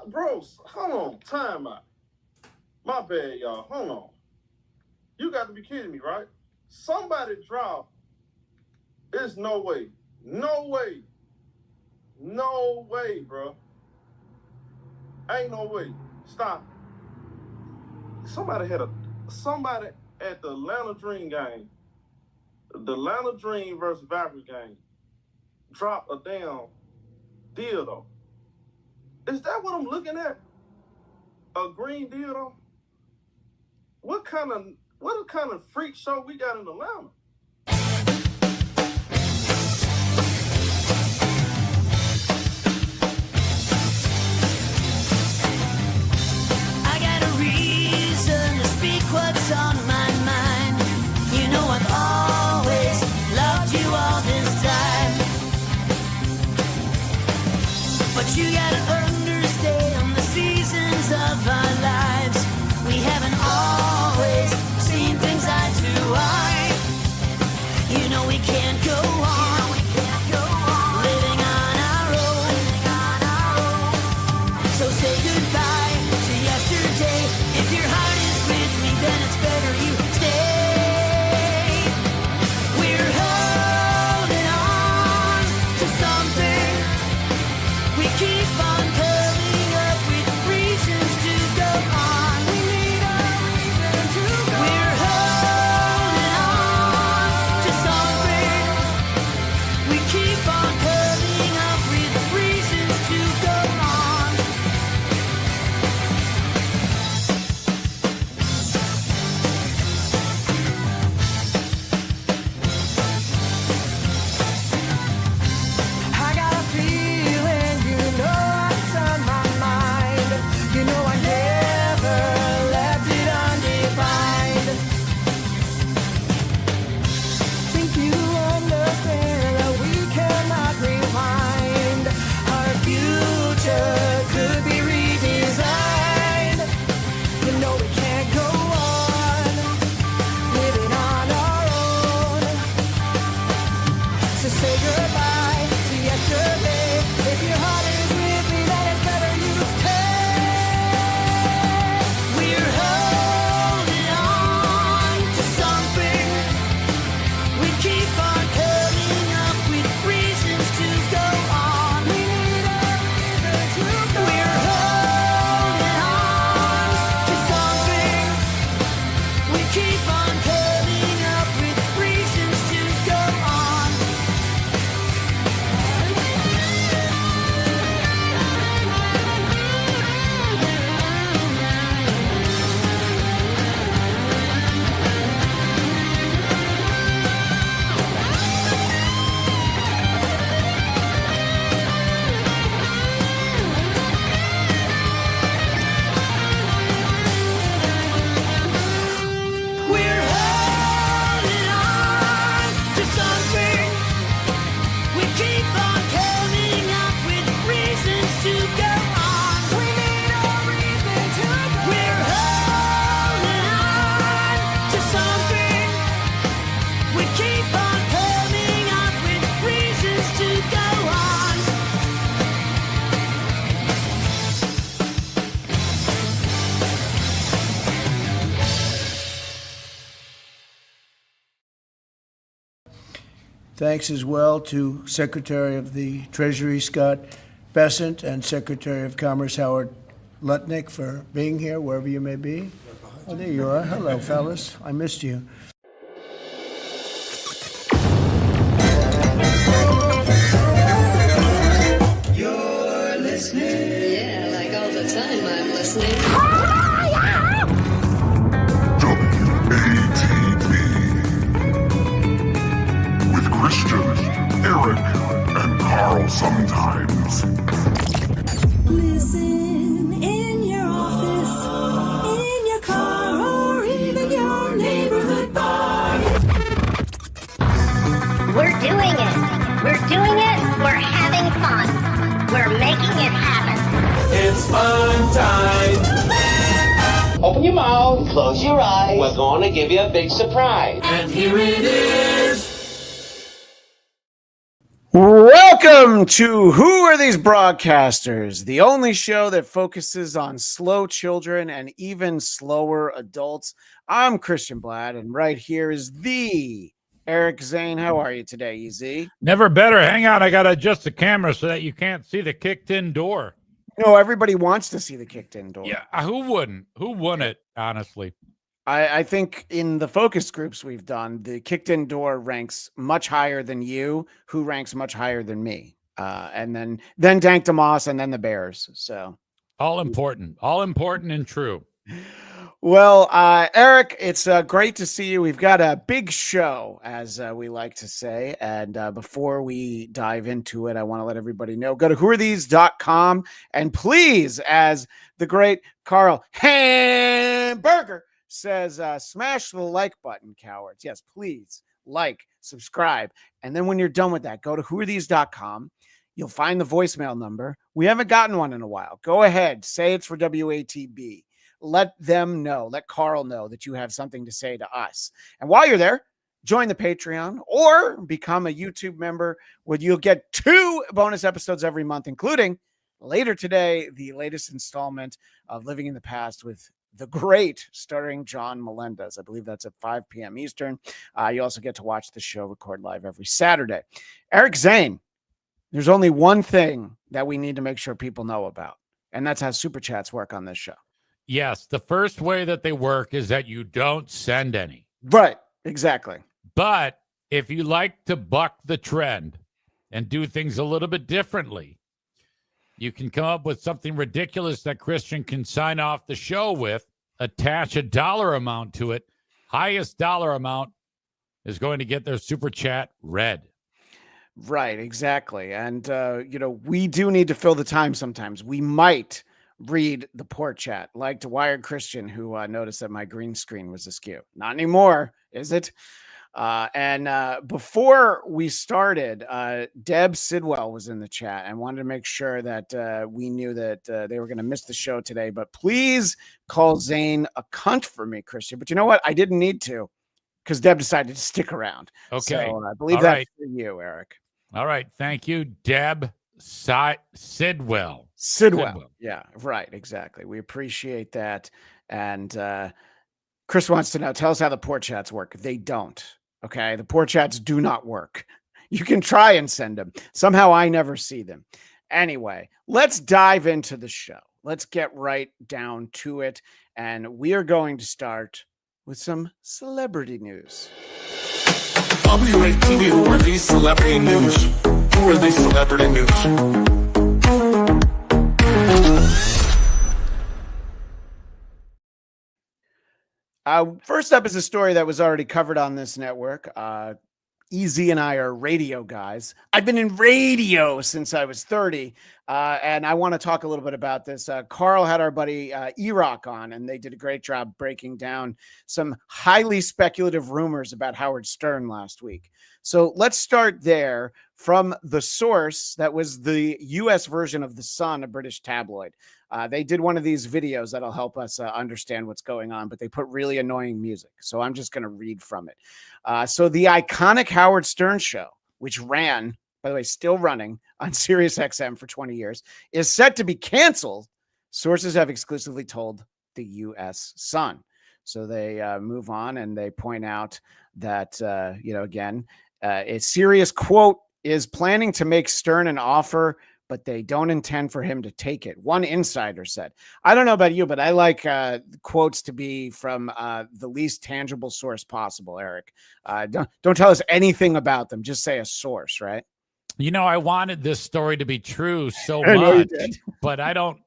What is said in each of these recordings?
Bro, hold on. Time out. My bad, y'all. Hold on. You got to be kidding me, right? Somebody dropped. There's no way. No way. No way, bro. Ain't no way. Stop. Somebody at the Atlanta Dream game, the Atlanta Dream versus Valkyrie game, dropped a damn dildo. Is that what I'm looking at? A green dildo? What kind of freak show we got in Atlanta? I got a reason to speak what's on my mind. You know I've always loved you all this time. But you gotta understand the seasons of our lives. We haven't always seen things eye to eye. You know we can't go on living on our own. So say goodbye to yesterday. If your heart is with me, then it's better you stay. We're holding on to something. We keep on coming up with reasons to go on. We need a reason to go on. We're holding on to something. We keep on coming up with reasons to go on. I got a feeling, you know what's on my mind. You know I never left it undefined. Think you understand that we cannot rewind. Our future could be redesigned. You know we can't go on living on our own. So say goodbye to yesterday. If your heart is with me, then it's better you stay. We're holding on to something. We keep on coming up with reasons to go on. We need a reason to go on. We're holding on to something. We keep on coming up with reasons to go on. We're holding on to something. We keep on coming up with reasons to go on. We need a reason to go on. We're holding on to something. We keep on coming up with reasons to go on. Thanks as well to Secretary of the Treasury Scott Bessent and Secretary of Commerce Howard Lutnick for being here, wherever you may be. Oh, there you are. Hello, fellas. I missed you. You're listening. Yeah, like all the time I'm listening. WATB with Christian, Eric, and Carl sometimes. Listen in your office, in your car, or even your neighborhood bar. We're doing it. We're doing it. We're having fun. We're making it happen. It's fun time. Open your mouth, close your eyes. We're going to give you a big surprise. And here it is. Welcome Welcome to Who Are These Broadcasters, the only show that focuses on slow children and even slower adults. I'm Christian Bladt, and right here is the Eric Zane. How are you today, EZ? Never better. Hang on, I got to adjust the camera so that you can't see the kicked-in door. No, everybody wants to see the kicked-in door. Yeah, who wouldn't? Who wouldn't, honestly? I think in the focus groups we've done, the kicked-in door ranks much higher than you, who ranks much higher than me. And then Dank DeMoss, and then the Bears. So all important and true. Well, Eric, it's great to see you. We've got a big show, as we like to say. And before we dive into it, I want to let everybody know, go to whoarethese.com. And please, as the great Carl Hamburger says, smash the like button, cowards. Yes, please like, subscribe. And then when you're done with that, go to whoarethese.com. You'll find the voicemail number. We haven't gotten one in a while. Go ahead. Say it's for WATB. Let them know. Let Carl know that you have something to say to us. And while you're there, join the Patreon or become a YouTube member where you'll get 2 bonus episodes every month, including later today, the latest installment of Living in the Past with the great starring John Melendez. I believe that's at 5 p.m. Eastern. You also get to watch the show record live every Saturday. Eric Zane, there's only one thing that we need to make sure people know about, and that's how Super Chats work on this show. Yes, the first way that they work is that you don't send any. Right, exactly. But if you like to buck the trend and do things a little bit differently, you can come up with something ridiculous that Christian can sign off the show with, attach a dollar amount to it. Highest dollar amount is going to get their Super Chat read. Right, exactly. And, we do need to fill the time sometimes. We might read the poor chat, like to Wired Christian, who noticed that my green screen was askew. Not anymore, is it? And before we started, Deb Sidwell was in the chat and wanted to make sure that we knew that they were going to miss the show today. But please call Zane a cunt for me, Christian. But you know what? I didn't need to, because Deb decided to stick around. Okay. So I believe All that's right. for you, Eric. All right. Thank you, Deb Sidwell. Sidwell. Yeah, right. Exactly. We appreciate that. And Chris wants to know, tell us how the poor chats work. They don't. Okay. The poor chats do not work. You can try and send them. Somehow I never see them. Anyway, let's dive into the show. Let's get right down to it. And we are going to start with some celebrity news. WATB, who are these celebrity news? Who are these celebrity news? First up is a story that was already covered on this network. EZ and I are radio guys. I've been in radio since I was 30, and I want to talk a little bit about this. Carl had our buddy E-Rock on, and they did a great job breaking down some highly speculative rumors about Howard Stern last week. So let's start there from the source that was the U.S. version of The Sun, a British tabloid. They did one of these videos that'll help us understand what's going on, but they put really annoying music. So I'm just going to read from it. So the iconic Howard Stern show, which ran, by the way, still running on Sirius XM for 20 years, is set to be canceled. Sources have exclusively told the U.S. Sun. So they move on and they point out that, again, a Sirius, quote, is planning to make Stern an offer, but they don't intend for him to take it. One insider said. I don't know about you, but I like quotes to be from the least tangible source possible, Eric. Don't tell us anything about them. Just say a source, right? I wanted this story to be true so I know you much, did. but I'm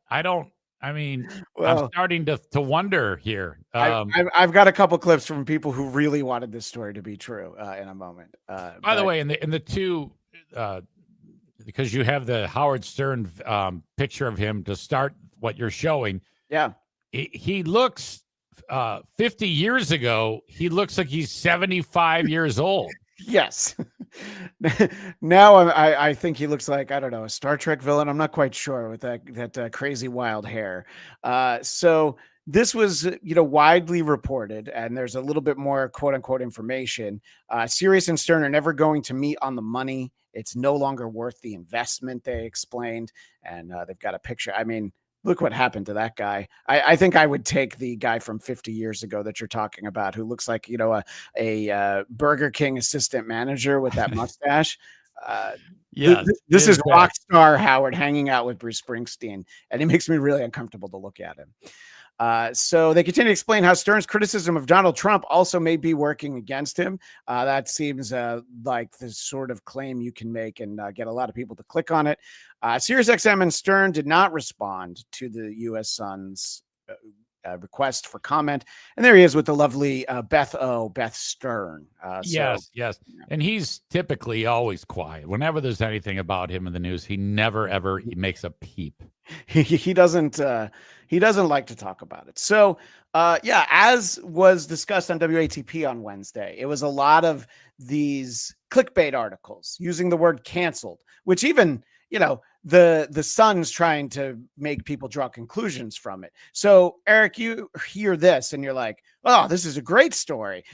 starting to wonder here. I've got a couple clips from people who really wanted this story to be true in a moment. By the way, in the two, because you have the Howard Stern picture of him to start what you're showing. Yeah. He looks 50 years ago, he looks like he's 75 years old. Yes. Now I think he looks like, I don't know, a Star Trek villain. I'm not quite sure with that crazy wild hair. So this was, widely reported, and there's a little bit more quote unquote information. Sirius and Stern are never going to meet on the money. It's no longer worth the investment, they explained. And they've got a picture. I mean, look what happened to that guy. I think I would take the guy from 50 years ago that you're talking about, who looks like, a Burger King assistant manager with that mustache. This is rock star Howard hanging out with Bruce Springsteen, and it makes me really uncomfortable to look at him. So they continue to explain how Stern's criticism of Donald Trump also may be working against him. That seems like the sort of claim you can make and get a lot of people to click on it. SiriusXM and Stern did not respond to the U.S. Sun's request for comment. And there he is with the lovely Beth Stern. Yes. And he's typically always quiet. Whenever there's anything about him in the news, he never, ever he makes a peep. He doesn't like to talk about it. So, as was discussed on WATP on Wednesday, it was a lot of these clickbait articles using the word canceled, which even, the Sun's trying to make people draw conclusions from it. So, Eric, you hear this and you're like, oh, this is a great story.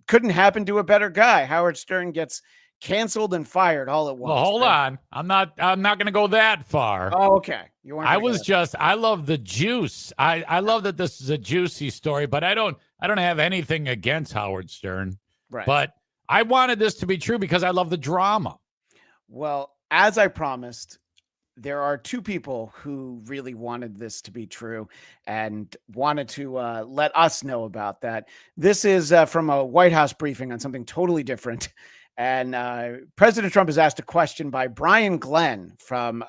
Couldn't happen to a better guy. Howard Stern gets canceled and fired all at once. Well, hold on. I'm not going to go that far. Oh, okay. I love the juice. I love that this is a juicy story, but I don't have anything against Howard Stern. Right. But I wanted this to be true because I love the drama. Well, as I promised, there are two people who really wanted this to be true and wanted to let us know about that. This is from a White House briefing on something totally different. And President Trump is asked a question by Brian Glenn from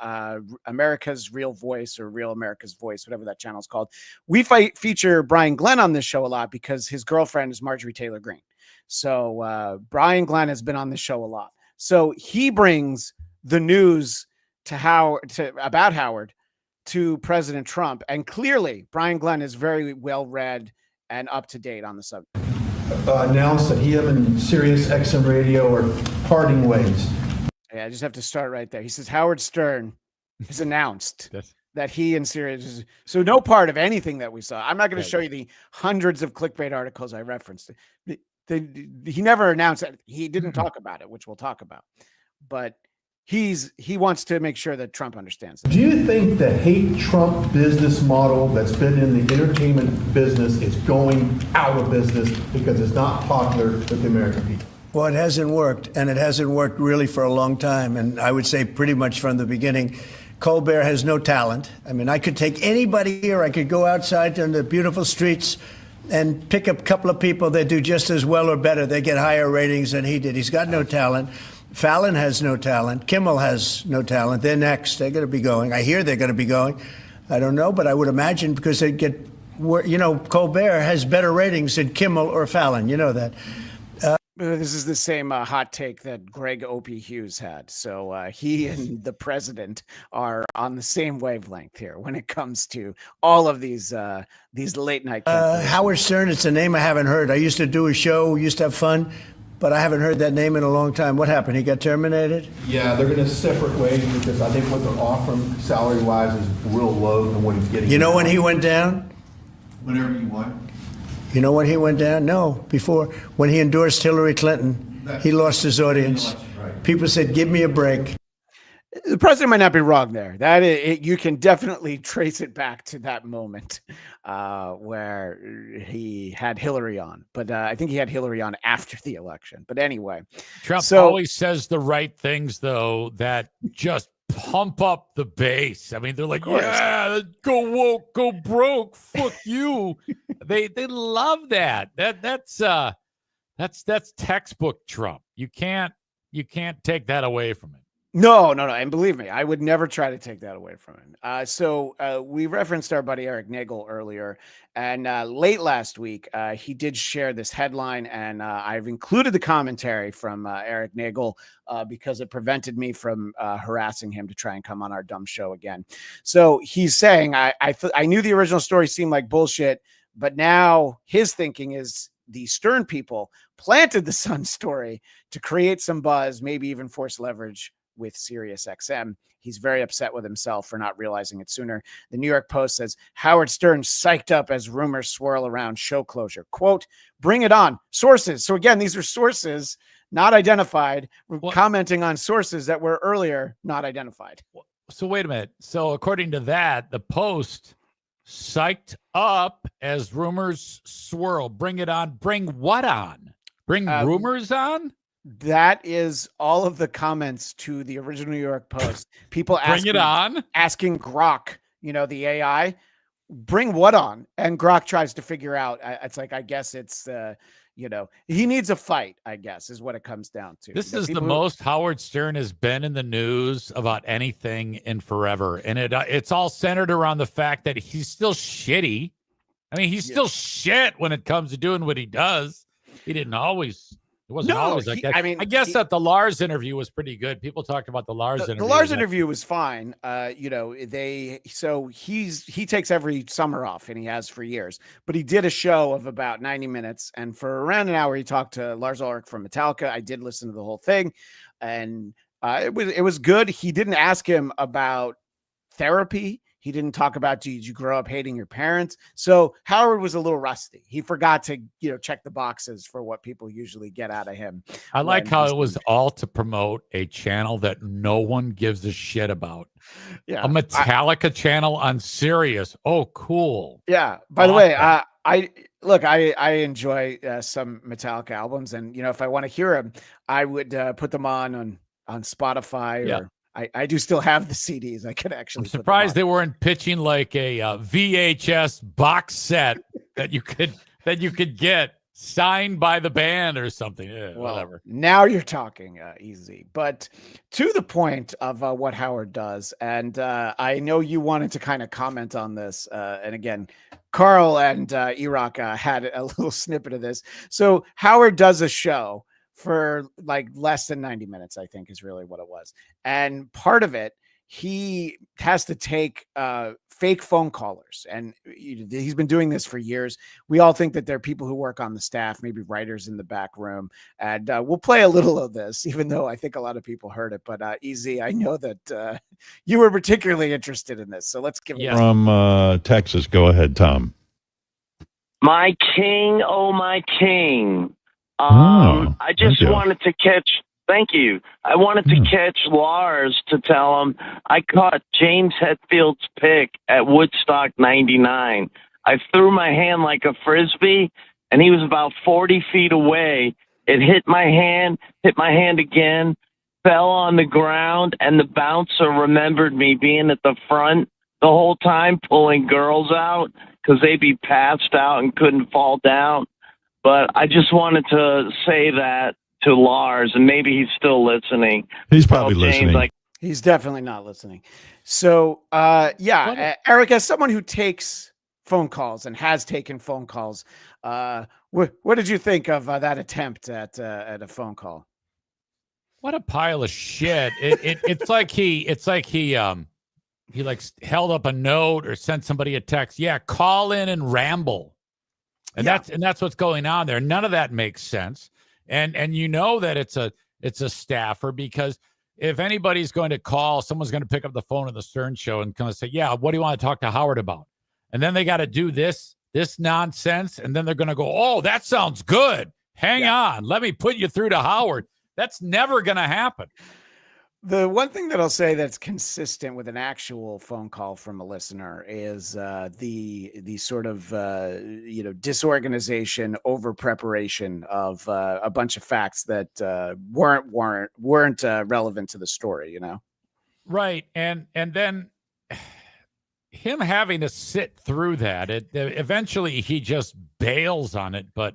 America's Real Voice or Real America's Voice, whatever that channel is called. We feature Brian Glenn on this show a lot because his girlfriend is Marjorie Taylor Greene. So Brian Glenn has been on this show a lot. So he brings the news about Howard to President Trump. And clearly, Brian Glenn is very well read and up to date on the subject. Announced that he and Sirius XM Radio are parting ways. Yeah, I just have to start right there. He says Howard Stern has announced that he and Sirius, so no part of anything that we saw. I'm not going to show you the hundreds of clickbait articles I referenced. He never announced that. He didn't talk about it, which we'll talk about. But he wants to make sure that Trump understands that. Do you think the hate Trump business model that's been in the entertainment business is going out of business because it's not popular with the American people? Well, it hasn't worked, and it hasn't worked really for a long time. And I would say pretty much from the beginning, Colbert has no talent. I mean, I could take anybody here. I could go outside on the beautiful streets and pick up a couple of people that do just as well or better. They get higher ratings than he did. He's got no talent. Fallon has no talent. Kimmel has no talent. They're next. They're going to be going. I hear they're going to be going. I don't know, but I would imagine because they get, Colbert has better ratings than Kimmel or Fallon. You know that. This is the same hot take that Greg Opie Hughes had. So he and the president are on the same wavelength here when it comes to all of these late night. Howard Stern, it's a name I haven't heard. I used to do a show, used to have fun, but I haven't heard that name in a long time. What happened? He got terminated? Yeah, they're going to separate ways because I think what they're offering salary-wise is real low than what he's getting. You know when he went down? Whenever you want. You know when he went down? No, before. When he endorsed Hillary Clinton, he lost his audience. Right. People said, give me a break. The president might not be wrong there. You can definitely trace it back to that moment where he had Hillary on. But I think he had Hillary on after the election. But anyway. Trump always says the right things, though, that just pump up the base. I mean, they're like, yeah, go woke, go broke, fuck you. They love that. That's textbook Trump. You can't take that away from him. No. And believe me, I would never try to take that away from him. So we referenced our buddy Eric Nagel earlier, and late last week, he did share this headline, and I've included the commentary from Eric Nagel because it prevented me from harassing him to try and come on our dumb show again. So he's saying, I knew the original story seemed like bullshit, but now his thinking is the Stern people planted the Sun story to create some buzz, maybe even force leverage with SiriusXM. He's very upset with himself for not realizing it sooner. The New York Post says, Howard Stern psyched up as rumors swirl around show closure. Quote, bring it on. Sources. So again, these are sources not identified. We're commenting on sources that were earlier not identified. So wait a minute. So according to that, the Post psyched up as rumors swirl. Bring it on. Bring what on? Bring rumors on? That is all of the comments to the original New York Post. People asking Grok, the AI, bring what on? And Grok tries to figure out. It's like, I guess it's, he needs a fight, I guess, is what it comes down to. This is the most Howard Stern has been in the news about anything in forever. And it's all centered around the fact that he's still shitty. I mean, he's still shit when it comes to doing what he does. He didn't alwa's always like that. I guess that the Lars interview was pretty good. People talked about the Lars interview. The Lars interview was fine. He takes every summer off, and he has for years. But he did a show of about 90 minutes, and for around an hour, he talked to Lars Ulrich from Metallica. I did listen to the whole thing, and it was good. He didn't ask him about therapy. He didn't talk about, did you grow up hating your parents? So Howard was a little rusty. He forgot to, check the boxes for what people usually get out of him. I like how it was all to promote a channel that no one gives a shit about. Yeah. A Metallica channel on Sirius. Oh, cool. Yeah. By the way, I enjoy some Metallica albums, and, if I want to hear them, I would put them on Spotify or I do still have the CDs. I could actually. I'm surprised they weren't pitching like a VHS box set that you could get signed by the band or something. Whatever. Now you're talking easy, but to the point of what Howard does, and I know you wanted to kind of comment on this. And again, Carl and Erica had a little snippet of this. So Howard does a show for like less than 90 minutes, I think is really what it was. And part of it, he has to take fake phone callers. And he's been doing this for years. We all think that there are people who work on the staff, maybe writers in the back room. And we'll play a little of this, even though I think a lot of people heard it. But Easy, I know that you were particularly interested in this. So let's give it from Texas. Go ahead, Tom. My king, oh my king. I just wanted to catch, thank you. I wanted to catch Lars to tell him I caught James Hetfield's pick at Woodstock 99. I threw my hand like a Frisbee, and he was about 40 feet away. It hit my hand again, fell on the ground, and the bouncer remembered me being at the front the whole time, pulling girls out because they'd be passed out and couldn't fall down. But I just wanted to say that to Lars, and maybe he's still listening. He's probably listening. He's definitely not listening. So, Eric, as someone who takes phone calls and has taken phone calls, what did you think of that attempt at a phone call? What a pile of shit! It's like he held up a note or sent somebody a text. Yeah, call in and ramble. And that's what's going on there. None of that makes sense. And that it's a staffer, because if anybody's going to call, someone's going to pick up the phone of the Stern Show and kind of say, yeah, what do you want to talk to Howard about? And then they got to do this nonsense. And then they're going to go, oh, that sounds good. Hang on. Let me put you through to Howard. That's never going to happen. The one thing that I'll say that's consistent with an actual phone call from a listener is the sort of disorganization, over preparation of a bunch of facts that weren't relevant to the story. Right, and then him having to sit through that. Eventually he just bails on it, but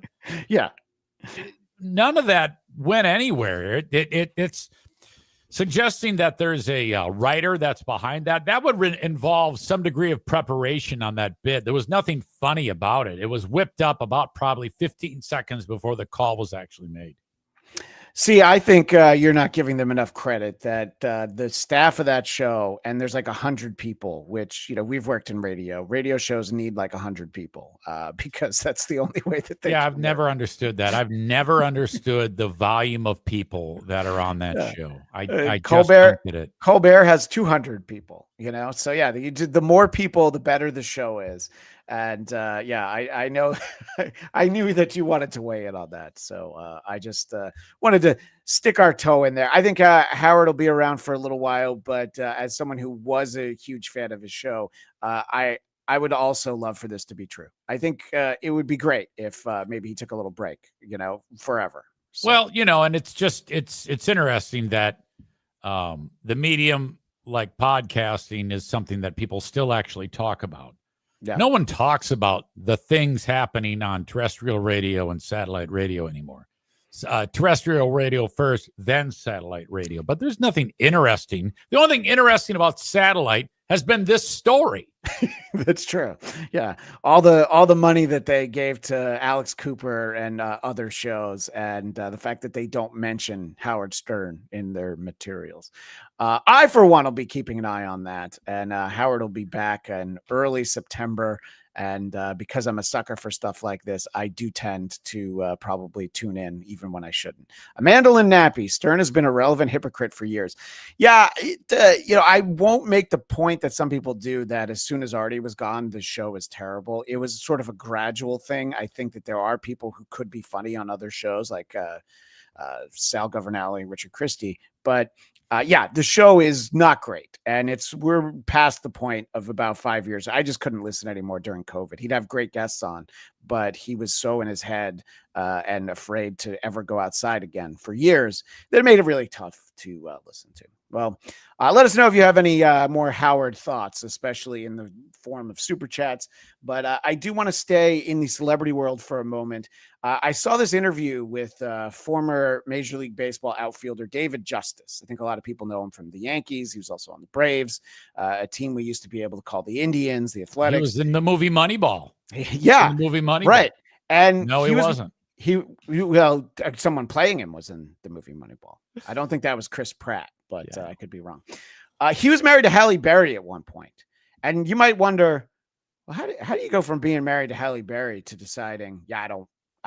none of that went anywhere. It's suggesting that there's a writer that's behind that would involve some degree of preparation on that bit. There was nothing funny about it. It was whipped up about probably 15 seconds before the call was actually made. See, I think you're not giving them enough credit that the staff of that show, and there's like 100 people, which, we've worked in radio. Radio shows need like 100 people because that's the only way that they Yeah, can I've never understood that. I've never understood the volume of people that are on that show. I just don't get it. Colbert has 200 people, So yeah, the more people, the better the show is. And I know I knew that you wanted to weigh in on that. So I just wanted to stick our toe in there. I think Howard will be around for a little while, but as someone who was a huge fan of his show, I would also love for this to be true. I think it would be great if maybe he took a little break, forever. So. Well, and it's interesting that the medium like podcasting is something that people still actually talk about. Yeah. No one talks about the things happening on terrestrial radio and satellite radio anymore. Terrestrial radio first, then satellite radio. But there's nothing interesting. The only thing interesting about satellite has been this story. That's true. Yeah. All the money that they gave to Alex Cooper and other shows, and the fact that they don't mention Howard Stern in their materials. I, for one, will be keeping an eye on that. And Howard will be back in early September. And because I'm a sucker for stuff like this, I do tend to probably tune in even when I shouldn't. Mandolin Nappy, Stern has been a relevant hypocrite for years. Yeah, I won't make the point that some people do that as soon as Artie was gone, the show was terrible. It was sort of a gradual thing. I think that there are people who could be funny on other shows like Sal Governale, Richard Christie, but the show is not great, and we're past the point of about 5 years. I just couldn't listen anymore during COVID. He'd have great guests on, but he was so in his head and afraid to ever go outside again for years that it made it really tough to listen to. Well, let us know if you have any more Howard thoughts, especially in the form of super chats. But I do want to stay in the celebrity world for a moment. I saw this interview with former Major League Baseball outfielder David Justice. I think a lot of people know him from the Yankees. He was also on the Braves, a team we used to be able to call the Indians, the Athletics. He was in the movie Moneyball. Yeah. In the movie Moneyball. Right. And no, he wasn't. Someone playing him was in the movie Moneyball. I don't think that was Chris Pratt, but I could be wrong. He was married to Halle Berry at one point. And you might wonder, well, how do you go from being married to Halle Berry to deciding, I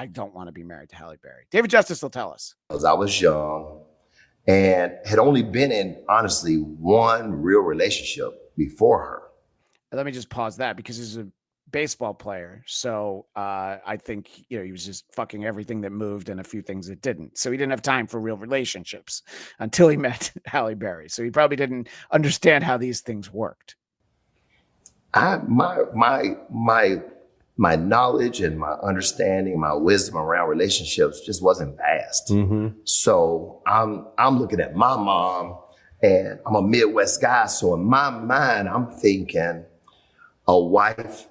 don't want to be married to Halle Berry? David Justice will tell us. I was young and had only been in, honestly, one real relationship before her. Let me just pause that because he's a baseball player. So I think, he was just fucking everything that moved and a few things that didn't. So he didn't have time for real relationships until he met Halle Berry. So he probably didn't understand how these things worked. My knowledge and my understanding, my wisdom around relationships just wasn't vast. Mm-hmm. So I'm looking at my mom, and I'm a Midwest guy. So in my mind, I'm thinking a wife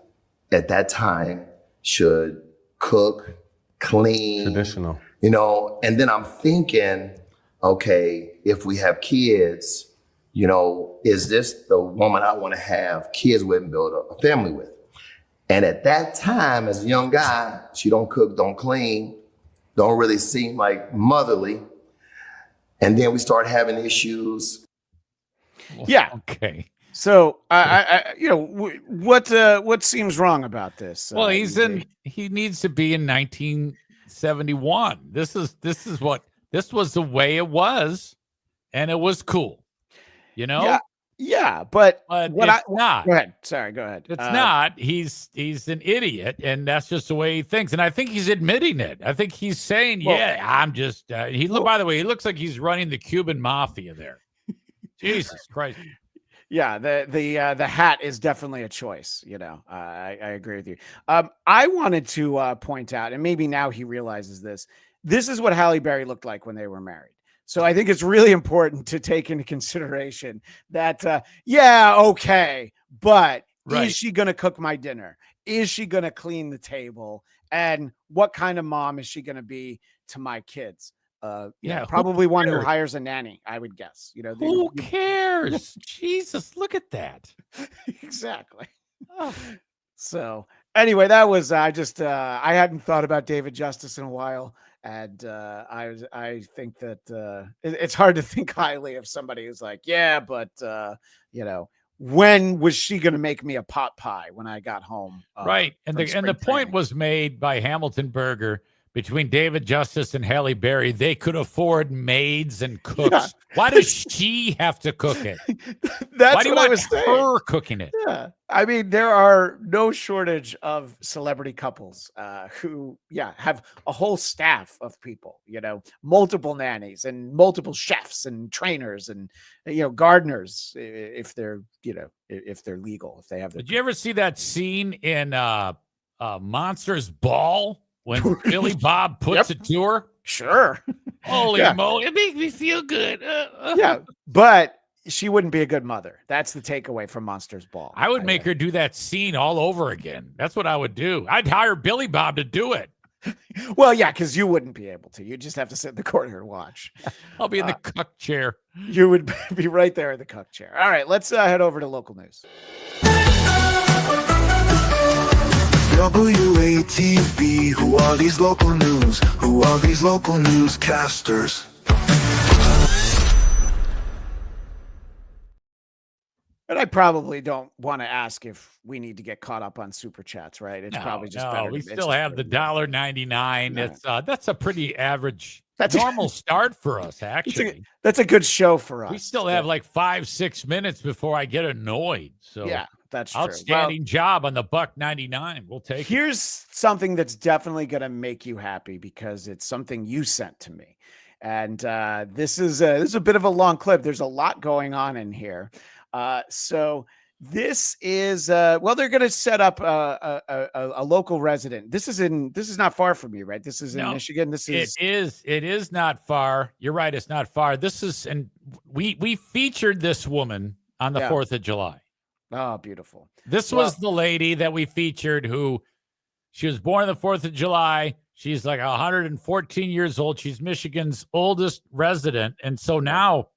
at that time should cook, clean, traditional, and then I'm thinking, okay, if we have kids, is this the woman I want to have kids with and build a family with? And at that time, as a young guy, she don't cook, don't clean, don't really seem like motherly. And then we start having issues. Yeah. Okay. So, what seems wrong about this? Well, he needs to be in 1971. This was the way it was, and it was cool, Yeah, but not. Go ahead. Sorry, go ahead. It's not. He's an idiot, and that's just the way he thinks. And I think he's admitting it. I think he's saying, I'm just. By the way, he looks like he's running the Cuban mafia there. Jesus Christ. Yeah, the hat is definitely a choice. I agree with you. I wanted to point out, and maybe now he realizes this. This is what Halle Berry looked like when they were married. So I think it's really important to take into consideration that, okay, but is she going to cook my dinner? Is she going to clean the table? And what kind of mom is she going to be to my kids? Probably one who hires a nanny, I would guess. Who cares? Jesus, look at that. Exactly. So anyway, that was I hadn't thought about David Justice in a while, And I think that it's hard to think highly of somebody who's like, yeah, but when was she going to make me a pot pie when I got home? Right. And the point was made by Hamilton Berger between David Justice and Halle Berry. They could afford maids and cooks. Yeah. Why does she have to cook it? That's Why do you what I want was saying. her cooking it? Yeah. I mean, there are no shortage of celebrity couples who, have a whole staff of people, multiple nannies and multiple chefs and trainers and, gardeners if they're, if they're legal, if they have. Did you ever see that scene in Monsters Ball when Billy Bob puts it to her? Sure. Holy moly, it makes me feel good. Yeah, but she wouldn't be a good mother. That's the takeaway from Monsters Ball. I would make her do that scene all over again. That's what I would do. I'd hire Billy Bob to do it. Well, yeah, because you wouldn't be able to. You just have to sit in the corner and watch. I'll be in the cuck chair. You would be right there in the cuck chair. All right, let's head over to local news. WATB, who are these local news? Who are these local newscasters? And I probably don't want to ask if we need to get caught up on super chats, right? It's probably just better. We still have the $1.99. That's a pretty average, normal start for us, actually. That's a good show for us. We still have like 5-6 minutes before I get annoyed. So yeah, that's true. Outstanding job on the $1.99. We'll take it. Here's something that's definitely going to make you happy because it's something you sent to me. And this is a bit of a long clip. There's a lot going on in here. So this is they're going to set up a local resident. This is not far from you, right? This is in Michigan. It is not far. You're right. It's not far. And we featured this woman on the 4th of July. Oh, beautiful. This was the lady that we featured she was born on the 4th of July. She's like 114 years old. She's Michigan's oldest resident. And so now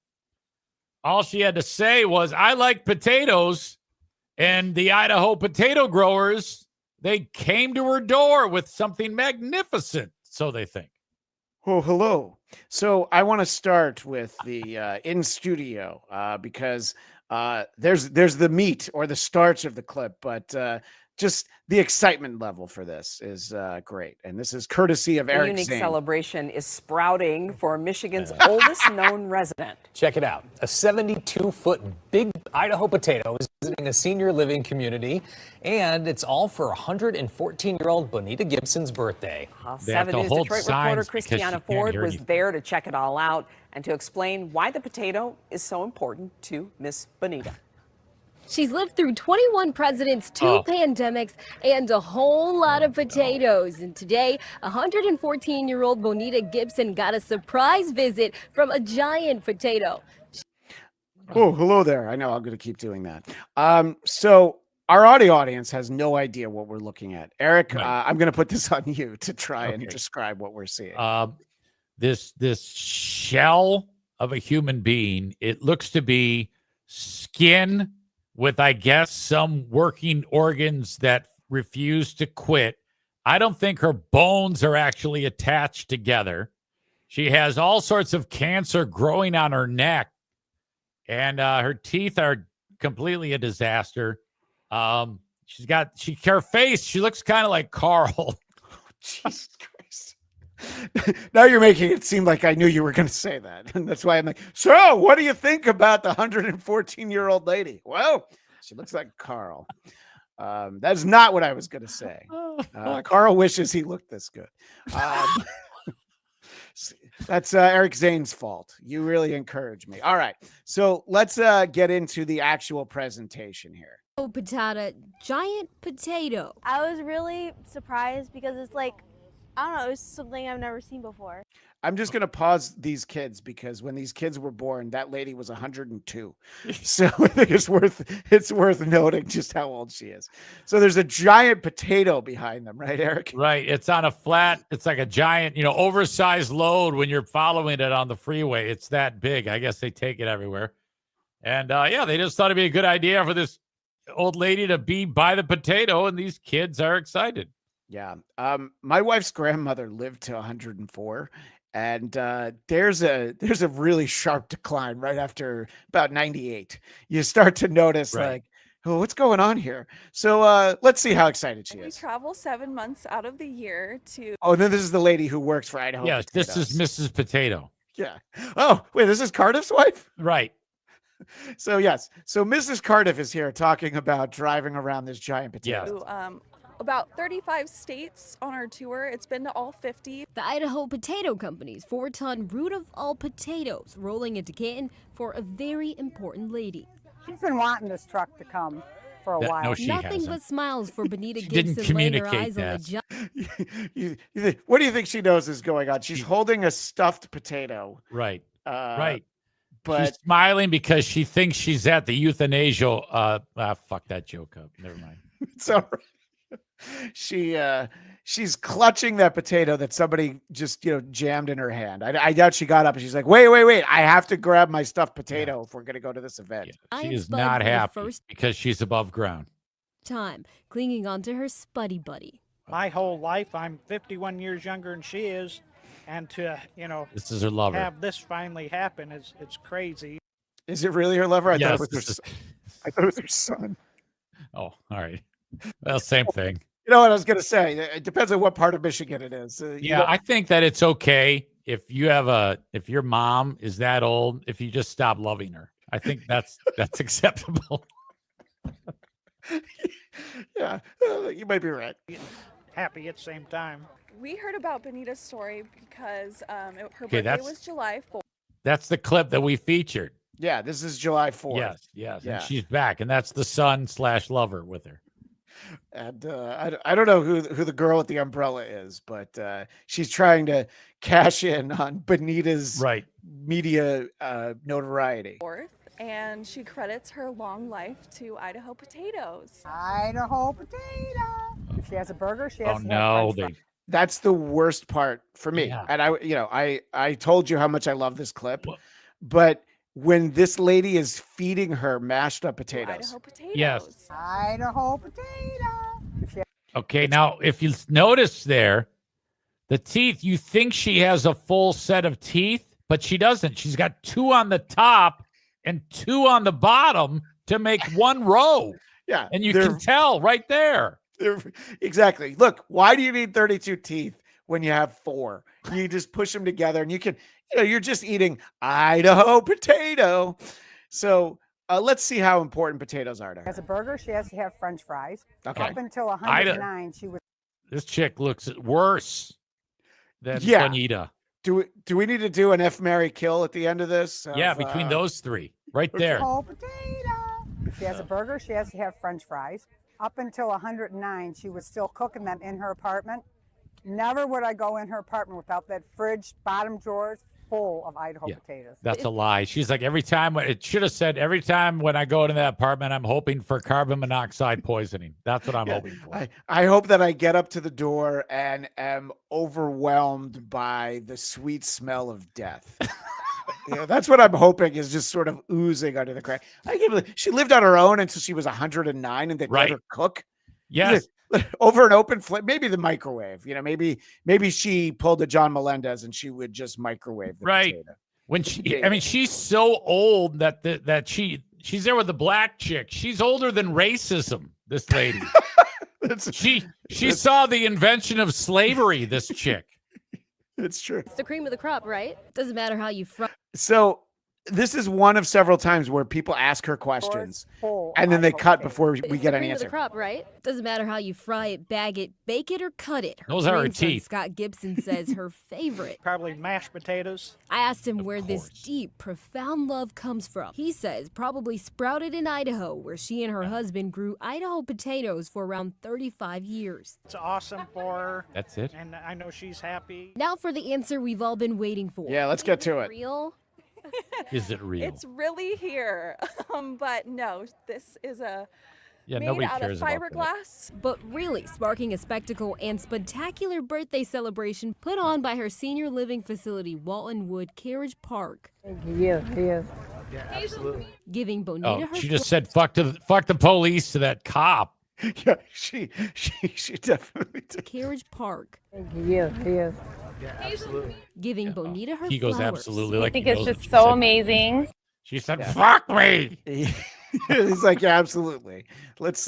all she had to say was, I like potatoes. And the Idaho potato growers, they came to her door with something magnificent, so they think. Oh, hello. So I want to start with the in studio because there's the meat or the starch of the clip, but just the excitement level for this is great. And this is courtesy of Eric Zane. The unique celebration is sprouting for Michigan's oldest known resident. Check it out. A 72-foot big Idaho potato is visiting a senior living community, and it's all for 114-year-old Bonita Gibson's birthday. 7 News Detroit reporter Christiana Ford was there to check it all out and to explain why the potato is so important to Miss Bonita. She's lived through 21 presidents, 2 pandemics, and a whole lot of potatoes. And today, 114-year-old Bonita Gibson got a surprise visit from a giant potato. Oh, hello there. I know I'm going to keep doing that. So our audio audience has no idea what we're looking at. Eric, I'm going to put this on you to try and describe what we're seeing. This shell of a human being, it looks to be skin with, I guess, some working organs that refuse to quit. I don't think her bones are actually attached together. She has all sorts of cancer growing on her neck, and her teeth are completely a disaster. Her face, she looks kind of like Carl. Jesus Christ. Now you're making it seem like I knew you were going to say that. And that's why I'm like, so what do you think about the 114-year-old lady? Well, she looks like Carl. That's not what I was going to say. Carl wishes he looked this good. That's Eric Zane's fault. You really encouraged me. All right. So let's get into the actual presentation here. Oh, potato, giant potato. I was really surprised because it's like, I don't know, it's something I've never seen before. I'm just going to pause these kids because when these kids were born, that lady was 102. So I think it's worth noting just how old she is. So there's a giant potato behind them, right, Eric? Right. It's on a flat. It's like a giant, oversized load when you're following it on the freeway. It's that big. I guess they take it everywhere. And they just thought it'd be a good idea for this old lady to be by the potato, and these kids are excited. Yeah. My wife's grandmother lived to 104, and there's a really sharp decline right after about 98. You start to notice like, oh, what's going on here? So let's see how excited she We is. travel 7 months out of the year to. Oh, then this is the lady who works for Idaho. Yes, Potatoes. this is Mrs. Potato. Yeah. Oh, wait, this is Cardiff's wife? Right. So yes. So Mrs. Cardiff is here talking about driving around this giant potato. About 35 states on our tour. It's been to all 50. The Idaho Potato Company's 4-ton root of all potatoes rolling into Canton for a very important lady. She's been wanting this truck to come for a while. No, she Nothing hasn't. but smiles for Benita She didn't Gibson laying her communicate eyes that. on the What do you think she knows is going on? She's holding a stuffed potato. Right. Right. But she's smiling because she thinks she's at the euthanasia. Fuck that joke up. Never mind. It's all right. She's clutching that potato that somebody just jammed in her hand. I doubt she got up and she's like, wait, I have to grab my stuffed potato if we're gonna go to this event. She is not happy because she's above ground. time, clinging onto her spuddy buddy. My whole life, I'm 51 years younger than she is, and to this is her lover. Have this finally happen it's crazy. Is it really her lover? I Yes, thought it was her son. Oh, all right. Well, same thing. You know what I was gonna say? It depends on what part of Michigan it is. I think that it's okay if your mom is that old, if you just stop loving her. I think that's acceptable. Yeah, you might be right. Happy at the same time. We heard about Benita's story because her Okay, birthday was July 4th. That's the clip that we featured. Yeah, this is July 4th. Yes. Yeah. And she's back, and that's the son/lover with her. And I don't know who the girl with the umbrella is, but she's trying to cash in on Benita's media notoriety. And she credits her long life to Idaho potatoes. Idaho potato. If she has a burger, she has to have French fries. That's the worst part for me. Yeah. And I told you how much I love this clip, but when this lady is feeding her mashed up potatoes. Idaho potatoes. Yes. Idaho potato. Okay, now if you notice there, the teeth, you think she has a full set of teeth, but she doesn't. She's got 2 on the top and 2 on the bottom to make one row. Yeah. And you can tell right there. Exactly. Look, why do you need 32 teeth when you have 4? You just push them together and you can, you're just eating Idaho potato. So let's see how important potatoes are to her. As a burger, she has to have French fries. Okay. Up until 109, she was. This chick looks worse than Bonita. Do we need to do an F, Marry, Kill at the end of this? Between those 3 right there. Idaho potato. If she has a burger, she has to have French fries. Up until 109, she was still cooking them in her apartment. Never would I go in her apartment without that fridge, bottom drawers full of Idaho potatoes. That's a lie. She's like, it should have said, every time when I go into that apartment, I'm hoping for carbon monoxide poisoning. That's what I'm hoping for. I hope that I get up to the door and am overwhelmed by the sweet smell of death. That's what I'm hoping is just sort of oozing under the crack. I can't believe she lived on her own until she was 109 and they let her cook. Yes. Over an open flame, maybe the microwave. Maybe she pulled a John Melendez and she would just microwave the potato. When she's so old that she's there with the black chick. She's older than racism. This lady. she saw the invention of slavery. This chick. It's true. It's the cream of the crop, right? Doesn't matter how you fry. So this is one of several times where people ask her questions and then they cut before we get an answer. It's the cream of the crop, right? Doesn't matter how you fry it, bag it, bake it, or cut it. Those are her grandson, teeth. Scott Gibson says her favorite. Probably mashed potatoes. I asked him where this deep, profound love comes from. He says probably sprouted in Idaho, where she and her husband grew Idaho potatoes for around 35 years. It's awesome for her. That's it. And I know she's happy. Now for the answer we've all been waiting for. Yeah, let's get to it. Real? Is it real? It's really here. But no, this is made nobody out of cares about that. fiberglass. But really sparking a spectacle and spectacular birthday celebration put on by her senior living facility, Walton Wood Carriage Park. He is. Yeah, absolutely. Giving Bonita her she just said fuck the police to that cop. Yeah, she definitely did. Carriage Park. He is. Yeah, absolutely. Giving Bonita her He goes flowers. absolutely I like think he it's knows what just she so said. amazing. She said, "Fuck me." He's like, yeah, absolutely. Let's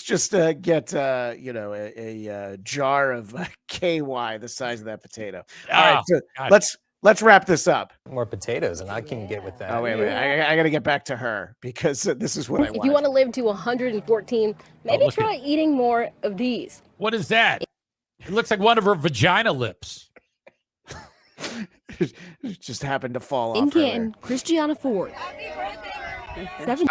just get a jar of KY the size of that potato. All right, so let's wrap this up. More potatoes, and I can get with that. Oh wait, I got to get back to her because this is what I If want. you want to live to 114, maybe look try eating more of these. What is that? It looks like one of her vagina lips. It just happened to fall In off. Canton, Christiana Ford.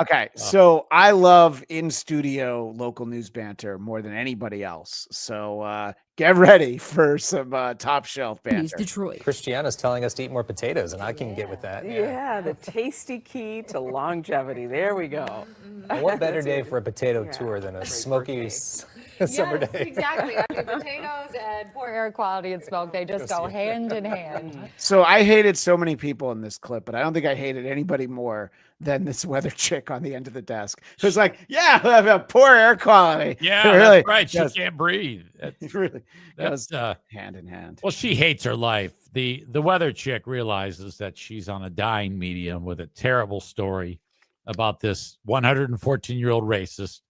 Okay, so I love in studio local news banter more than anybody else. So get ready for some top shelf banter. News Detroit. Christiana's telling us to eat more potatoes, and I can get with that. Yeah, the tasty key to longevity. There we go. What better day for a potato tour than a smoky summer day? Exactly. I mean, potatoes and poor air quality and smoke, they just go hand in hand. So I hated so many people in this clip, but I don't think I hated anybody more than this weather chick on the end of the desk. Who's like, yeah, poor air quality. Yeah, really, that's right. She can't breathe. That's really That's hand in hand. Well, she hates her life. The weather chick realizes that she's on a dying medium with a terrible story about this 114-year-old racist.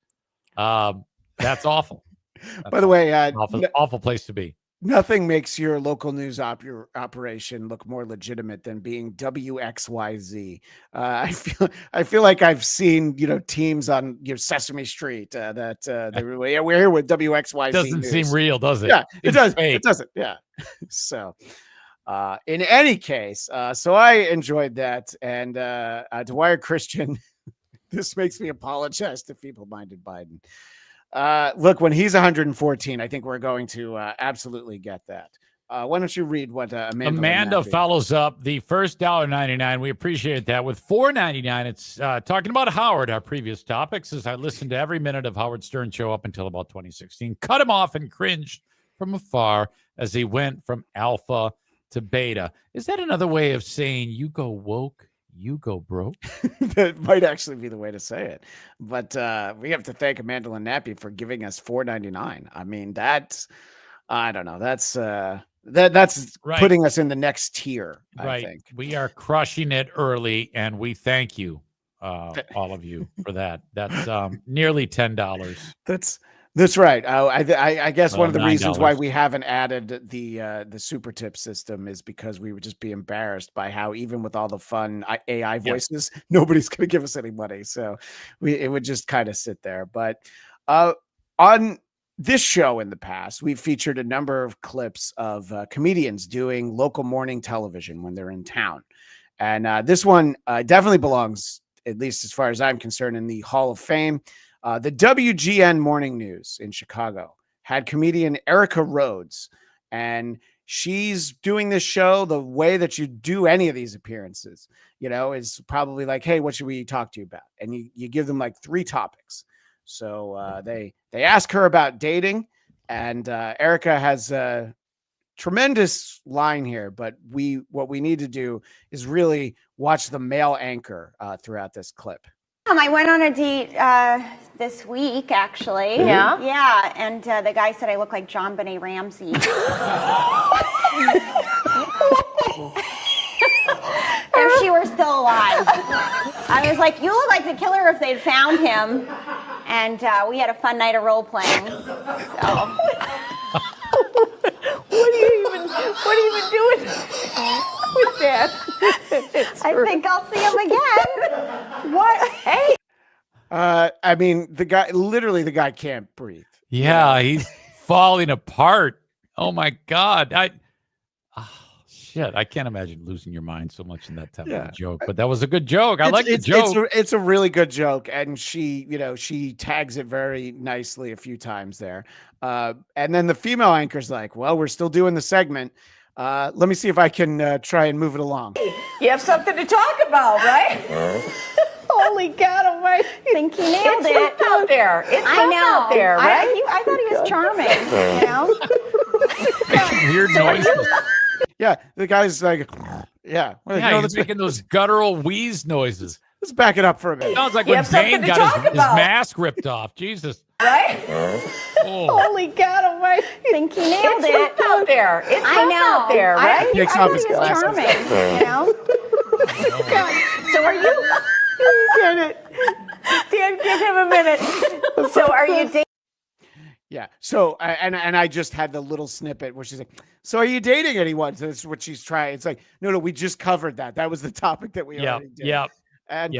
That's awful. By the way, awful place to be. Nothing makes your local news operation look more legitimate than being WXYZ. I feel like I've seen teams on Sesame Street that we're here with WXYZ. Doesn't news. seem real, does it? Yeah, it It's does. fake. It doesn't. Yeah. So, in any case, so I enjoyed that, and Dwyer Christian. This makes me apologize to feeble-minded Biden. Look, when he's 114, I think we're going to absolutely get that. Why don't you read what Amanda follows up the first $1.99. We appreciate that. With $4.99, it's talking about Howard, our previous topics, as I listened to every minute of Howard Stern show up until about 2016. Cut him off and cringed from afar as he went from alpha to beta. Is that another way of saying you go woke? You go broke. That might actually be the way to say it, but we have to thank Amanda Nappy for giving us $4.99. I mean, that's I don't know. That's right. Putting us in the next tier. Right. I think We are crushing it early, and we thank you, all of you, for that. That's nearly $10. That's right. I guess one of the $9. reasons why we haven't added the super tip system is because we would just be embarrassed by how even with all the fun AI voices, nobody's going to give us any money. So it would just kind of sit there. But on this show in the past, we've featured a number of clips of comedians doing local morning television when they're in town. And this one definitely belongs, at least as far as I'm concerned, in the Hall of Fame. The WGN Morning News in Chicago had comedian Erica Rhodes, and she's doing this show the way that you do any of these appearances, is probably like, hey, what should we talk to you about? And you give them like 3 topics. So they ask her about dating, and Erica has a tremendous line here, but what we need to do is really watch the male anchor throughout this clip. I went on a date this week, actually. Yeah? Yeah, and the guy said I look like John Benet Ramsey. If she were still alive. I was like, you look like the killer if they'd found him. And we had a fun night of role-playing. So. What are you even doing with that? I think I'll see him again. What? Hey. I mean, the guy can't breathe. Yeah, he's falling apart. Oh my God. Shit. I can't imagine losing your mind so much in that type of a joke, but that was a good joke. I like the joke. It's a really good joke. And she tags it very nicely a few times there. And then the female anchor's like, well, we're still doing the segment. Let me see if I can try and move it along. You have something to talk about, right? Holy God almighty. I think he nailed it. It's out there. It's out there, right? I thought he was charming, Making weird noises. Yeah, the guy's like, yeah. He's making those guttural wheeze noises. Let's back it up for a minute. Sounds like when Zane got his mask ripped off. Jesus. Right? Holy cow, I think he nailed It's it. rough out there. It's I rough know. out there, right? I think he's charming, you know? So are you? Get it. Give him a minute. So are you dating? Yeah. So, and I just had the little snippet where she's like, "So are you dating anyone?" So that's what she's trying. It's like, no, we just covered that. That was the topic that we already did. Yep. And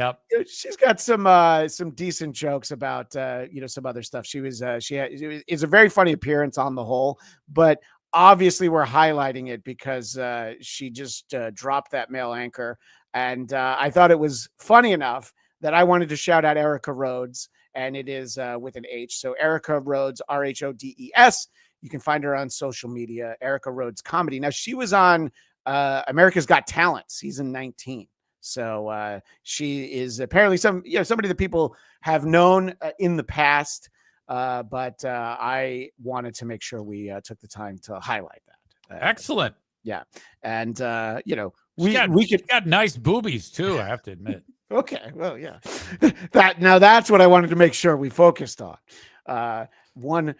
she's got some decent jokes about some other stuff. She is a very funny appearance on the whole, but obviously we're highlighting it because she just dropped that male anchor, and I thought it was funny enough that I wanted to shout out Erica Rhodes, and it is with an H. So Erica Rhodes, Rhodes. You can find her on social media, Erica Rhodes Comedy. Now she was on America's Got Talent season 19. So she is apparently somebody that people have known in the past, but I wanted to make sure we took the time to highlight that. Excellent. Yeah, and we got nice boobies too, I have to admit. Okay, well, yeah, that's what I wanted to make sure we focused on. One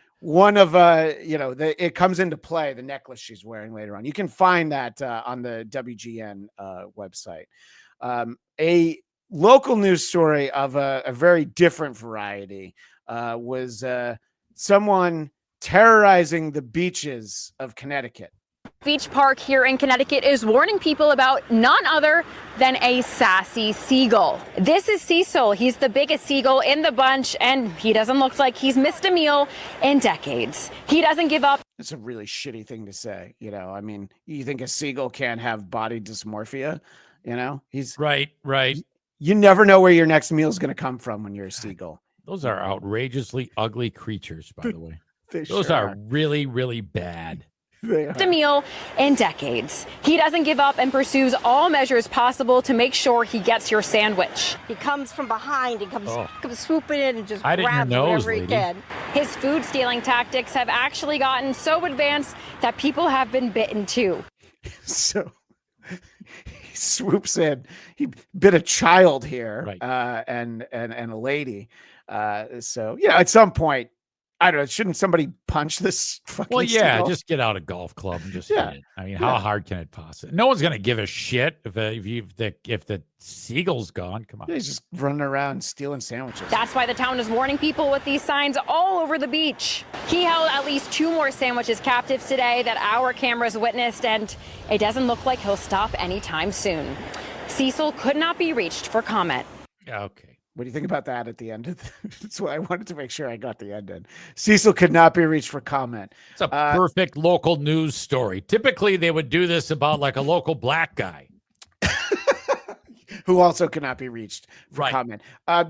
of it comes into play, the necklace she's wearing later on. You can find that on the WGN website. A local news story of a very different variety was someone terrorizing the beaches of Connecticut. Beach Park here in Connecticut is warning people about none other than a sassy seagull. This is Cecil. He's the biggest seagull in the bunch, and he doesn't look like he's missed a meal in decades. He doesn't give up. It's a really shitty thing to say. I mean, you think a seagull can't have body dysmorphia? He's right. You never know where your next meal is going to come from when you're a seagull. Those are outrageously ugly creatures, by the way. Those sure are really, really bad. A meal in decades. He doesn't give up and pursues all measures possible to make sure he gets your sandwich. He comes from behind. He comes swooping in and just Hide it in your grabs nose, whatever he lady. can. His food stealing tactics have actually gotten so advanced that people have been bitten too. So he swoops in. He bit a child here, right. And a lady. So at some point, I don't know. Shouldn't somebody punch this fucking? Well, yeah, seagull? just get out a golf club and just hit it. I mean, how hard can it possibly? No one's gonna give a shit if the seagull's gone. Come on, he's just running around stealing sandwiches. That's why the town is warning people with these signs all over the beach. He held at least 2 more sandwiches captive today that our cameras witnessed, and it doesn't look like he'll stop anytime soon. Cecil could not be reached for comment. Okay. What do you think about that at the end? That's why I wanted to make sure I got the end in. Cecil could not be reached for comment. It's a perfect local news story. Typically, they would do this about like a local black guy. Who also cannot be reached for comment.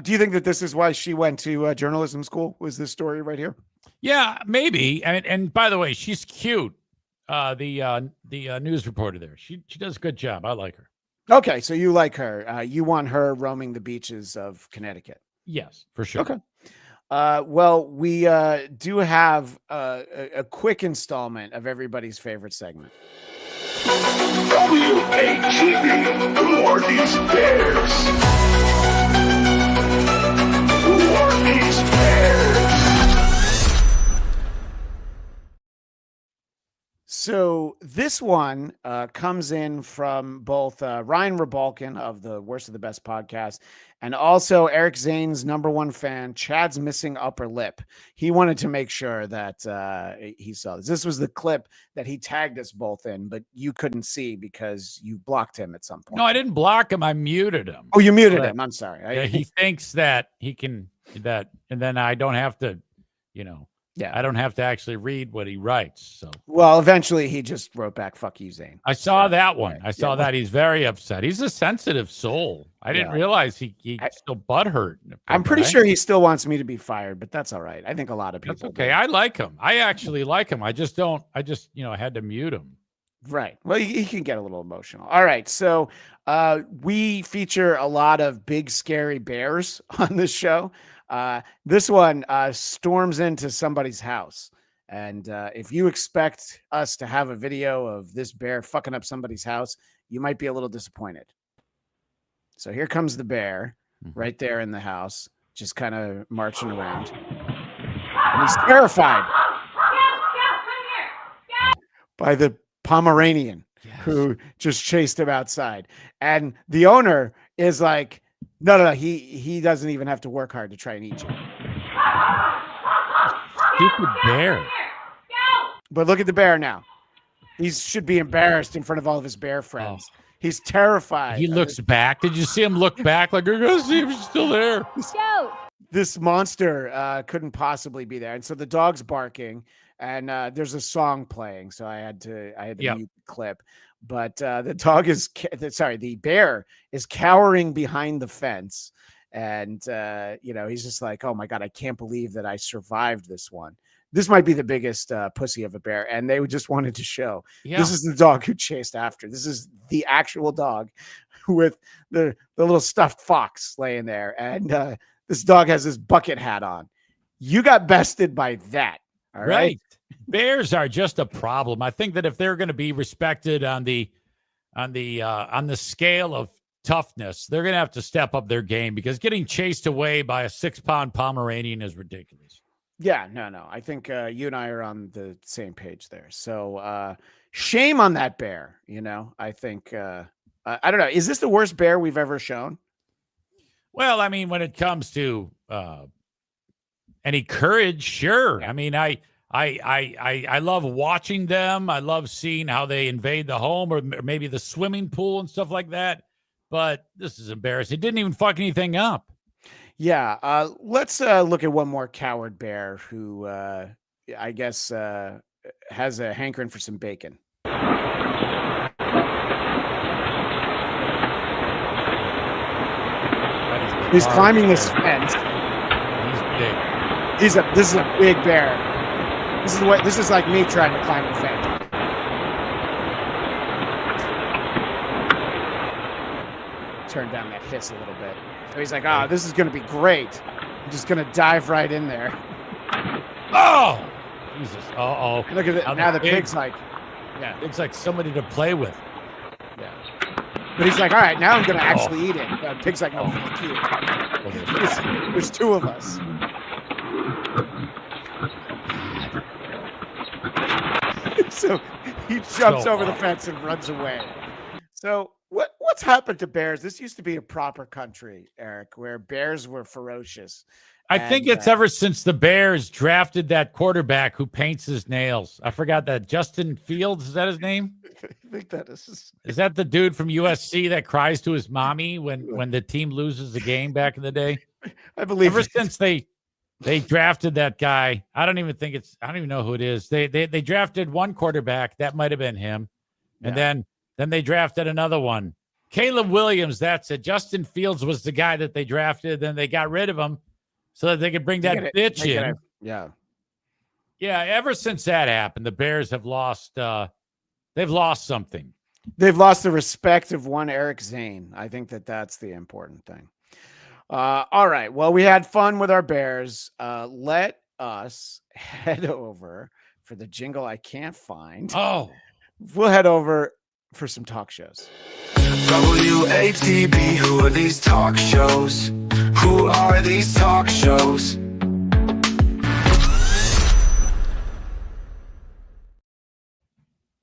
Do you think that this is why she went to journalism school? Was this story right here? Yeah, maybe. And by the way, she's cute. The news reporter there. She does a good job. I like her. Okay, so you like her. You want her roaming the beaches of Connecticut. Yes, for sure. Okay. Well, we do have a quick installment of everybody's favorite segment. WATB, who are these bears? Who are these bears? So this one comes in from both Ryan Rebalkin of the Worst of the Best podcast and also Eric Zane's #1 fan, Chad's Missing Upper Lip. He wanted to make sure that he saw this. This was the clip that he tagged us both in, but you couldn't see because you blocked him at some point. No, I didn't block him. I muted him. Oh, you muted him. I'm sorry. He thinks that he can and then I don't have to, I don't have to actually read what he writes. So, well, eventually he just wrote back, "Fuck you, Zane." I saw that one. I saw that. He's very upset. He's a sensitive soul. I didn't realize he's still butthurt. I'm pretty sure he still wants me to be fired, but that's all right. I think a lot of people. That's okay. I like him. I actually like him. I just I had to mute him. Right. Well, he can get a little emotional. All right. So we feature a lot of big, scary bears on this show. This one storms into somebody's house. And if you expect us to have a video of this bear fucking up somebody's house, you might be a little disappointed. So here comes the bear right there in the house, just kind of marching around. And he's terrified by the Pomeranian who just chased him outside. And the owner is like, no, he doesn't even have to work hard to try and eat you. Stupid bear. But look at the bear now. He should be embarrassed in front of all of his bear friends. He's terrified. He looks back. Did you see him look back? Like, we're going to see if he's still there. This monster couldn't possibly be there. And so the dog's barking and there's a song playing. So I had to mute the clip. But the bear is cowering behind the fence. And, he's just like, oh my God, I can't believe that I survived this one. This might be the biggest pussy of a bear. And they just wanted to show. Yeah. This is the dog who chased after. This is the actual dog with the little stuffed fox laying there. And this dog has his bucket hat on. You got bested by that. All right. Bears are just a problem. I think that if they're going to be respected on the scale of toughness, they're going to have to step up their game, because getting chased away by a 6-pound Pomeranian is ridiculous. Yeah, no. I think you and I are on the same page there. So shame on that bear. I think I don't know. Is this the worst bear we've ever shown? Well, I mean, when it comes to any courage, sure. I mean, I love watching them. I love seeing how they invade the home or maybe the swimming pool and stuff like that. But this is embarrassing. It didn't even fuck anything up. Yeah. Let's look at one more coward bear who I guess has a hankering for some bacon. He's climbing this fence. He's big. This is a big bear. This is like me trying to climb the fence. Turn down that hiss a little bit. So he's like, this is going to be great. I'm just going to dive right in there. Oh! Jesus. Uh-oh. Look at it. Now the pig's like, yeah. It's like somebody to play with. Yeah. But he's like, all right, now I'm going to actually eat it. The pig's like, no, fuck you. There's two of us. So he jumps over the fence and runs away. So what's happened to bears? This used to be a proper country, Eric, where bears were ferocious. I think it's ever since the Bears drafted that quarterback who paints his nails. I forgot that. Justin Fields, is that his name? I think that is. Is that the dude from USC that cries to his mommy when the team loses the game back in the day? I believe ever since they drafted that guy. I don't even know who it is. They drafted one quarterback. That might have been him. And then they drafted another one. Caleb Williams, that's it. Justin Fields was the guy that they drafted. Then they got rid of him so that they could bring that bitch in. Yeah. Yeah, ever since that happened, the Bears have lost they've lost something. They've lost the respect of one Eric Zane. I think that's the important thing. All right. Well, we had fun with our Bears. Let us head over for the jingle I can't find. Oh. We'll head over for some talk shows. WATB, who are these talk shows? Who are these talk shows?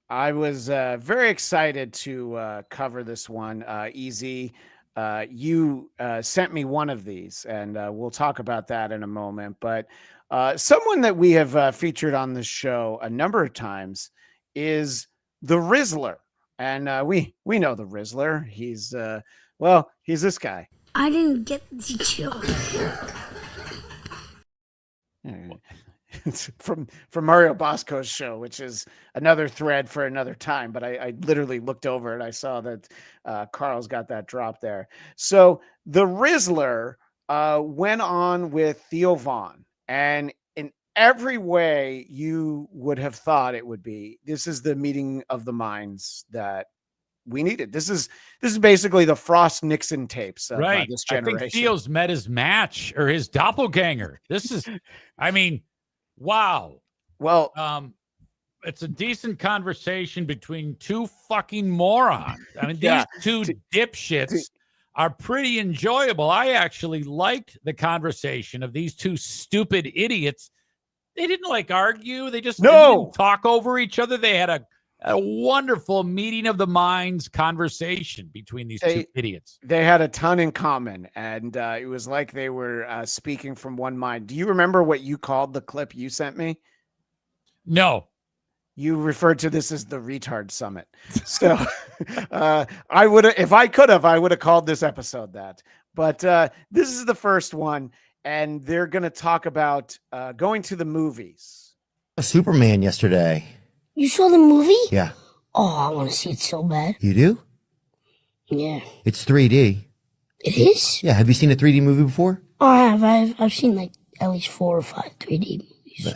I was very excited to cover this one. Easy. You sent me one of these, and we'll talk about that in a moment. But someone that we have featured on the show a number of times is the Rizzler. And we know the Rizzler. He's he's this guy. I didn't get the joke. It's from Mario Bosco's show, which is another thread for another time. But I literally looked over and I saw that Carl's got that drop there. So the Rizzler went on with Theo Vaughn, and in every way you would have thought it would be, this is the meeting of the minds that we needed. This is basically the Frost Nixon tapes of this generation. I think Theo's met his match or his doppelganger. This is, I mean, wow. Well, it's a decent conversation between two fucking morons. I mean, these two dipshits are pretty enjoyable. I actually liked the conversation of these two stupid idiots They didn't like argue. They just No. didn't talk over each other. They had a wonderful meeting of the minds conversation between these two idiots. They had a ton in common, and it was like they were speaking from one mind. Do you remember what you called the clip you sent me? No. You referred to this as the retard summit. So I would have, if I could have, I would have called this episode that. But this is the first one, and they're going to talk about going to the movies. Superman yesterday. You saw the movie? Yeah. Oh, I want to see it so bad. You do? Yeah. It's 3D. It is? Yeah. Have you seen a 3D movie before? Oh, I have. I've seen like at least 4 or 5 3D movies.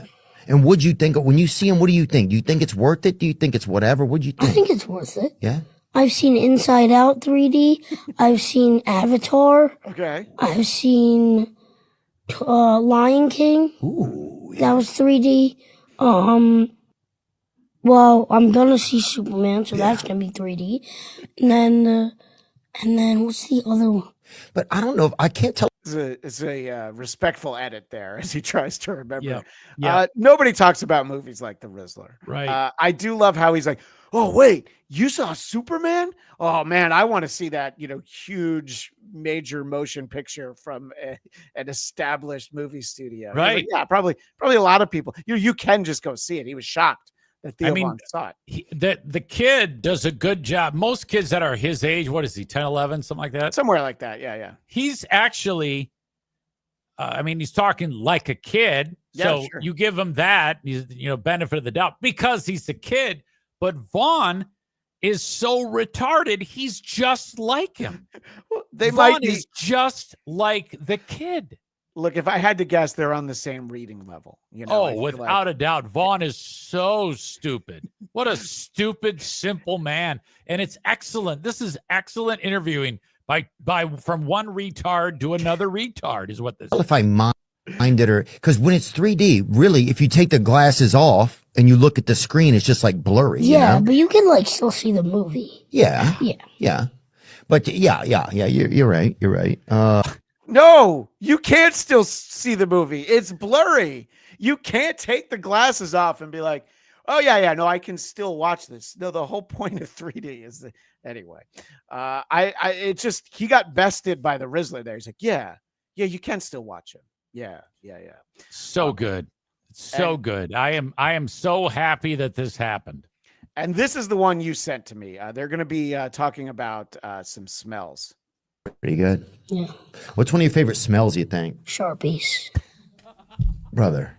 And what'd you think? When you see them, what do you think? Do you think it's worth it? Do you think it's whatever? What'd you think? I think it's worth it. Yeah? I've seen Inside Out 3D. I've seen Avatar. Okay. I've seen Lion King. Ooh. That was 3D. Well, I'm gonna see Superman, so that's gonna be 3D. And then what's the other one? But I don't know if I can't tell. It's a respectful edit there as he tries to remember. Yeah. Nobody talks about movies like The Rizzler. Right. I do love how he's like, oh, wait, you saw Superman? Oh, man, I want to see that, huge major motion picture from an established movie studio. Right. Like, yeah, probably a lot of people. You can just go see it. He was shocked that Theo Von saw it. The kid does a good job. Most kids that are his age, what is he, 10, 11, something like that? Somewhere like that, yeah. He's actually, he's talking like a kid. Yeah, so sure. you give him that, benefit of the doubt because he's a kid. But Vaughn is so retarded, he's just like him. Vaughn is just like the kid. Look, if I had to guess, they're on the same reading level. Without a doubt. Vaughn is so stupid. What a stupid, simple man. And it's excellent. This is excellent interviewing by from one retard to another retard is what this is. If I minded or because when it's 3D, really, if you take the glasses off and you look at the screen, it's just like blurry. Yeah, you know? but you can still see the movie. Yeah. But yeah. You're right. You're right. No, you can't still see the movie. It's blurry. You can't take the glasses off and be like, oh, yeah, no, I can still watch this. No, the whole point of 3D is anyway. He got bested by the Rizzler there. He's like, yeah, you can still watch him. Yeah. So good. So good. I am so happy that this happened. And this is the one you sent to me. They're going to be talking about some smells. Pretty good. Yeah. What's one of your favorite smells, you think? Sharpies. Brother.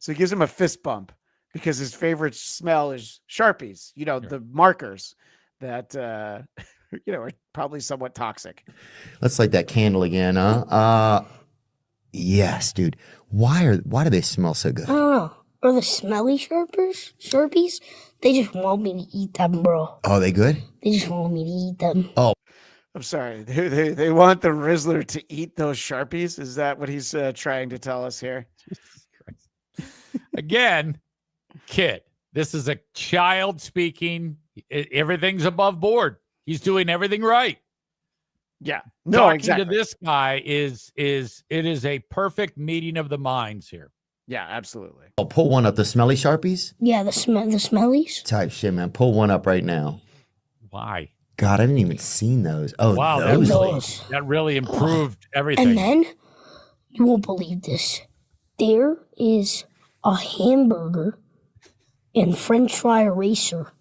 So he gives him a fist bump because his favorite smell is Sharpies, the markers that, are probably somewhat toxic. Let's light that candle again, huh? Yes, dude. Why do they smell so good? I don't know. Or the smelly Sharpies? They just want me to eat them, bro. Oh, they good? They just want me to eat them. Oh. I'm sorry. They want the Rizzler to eat those Sharpies? Is that what he's trying to tell us here? Jesus Christ. Again, kid. This is a child speaking. Everything's above board. He's doing everything right. Yeah. No, Talking exactly. to this guy is a perfect meeting of the minds here. Yeah, absolutely. I'll pull one up. The smelly Sharpies? Yeah, the smellies. Type shit, man. Pull one up right now. Why? God, I didn't even seen those. Oh, wow, those. That really improved everything. And then, you won't believe this. There is a hamburger and French fry eraser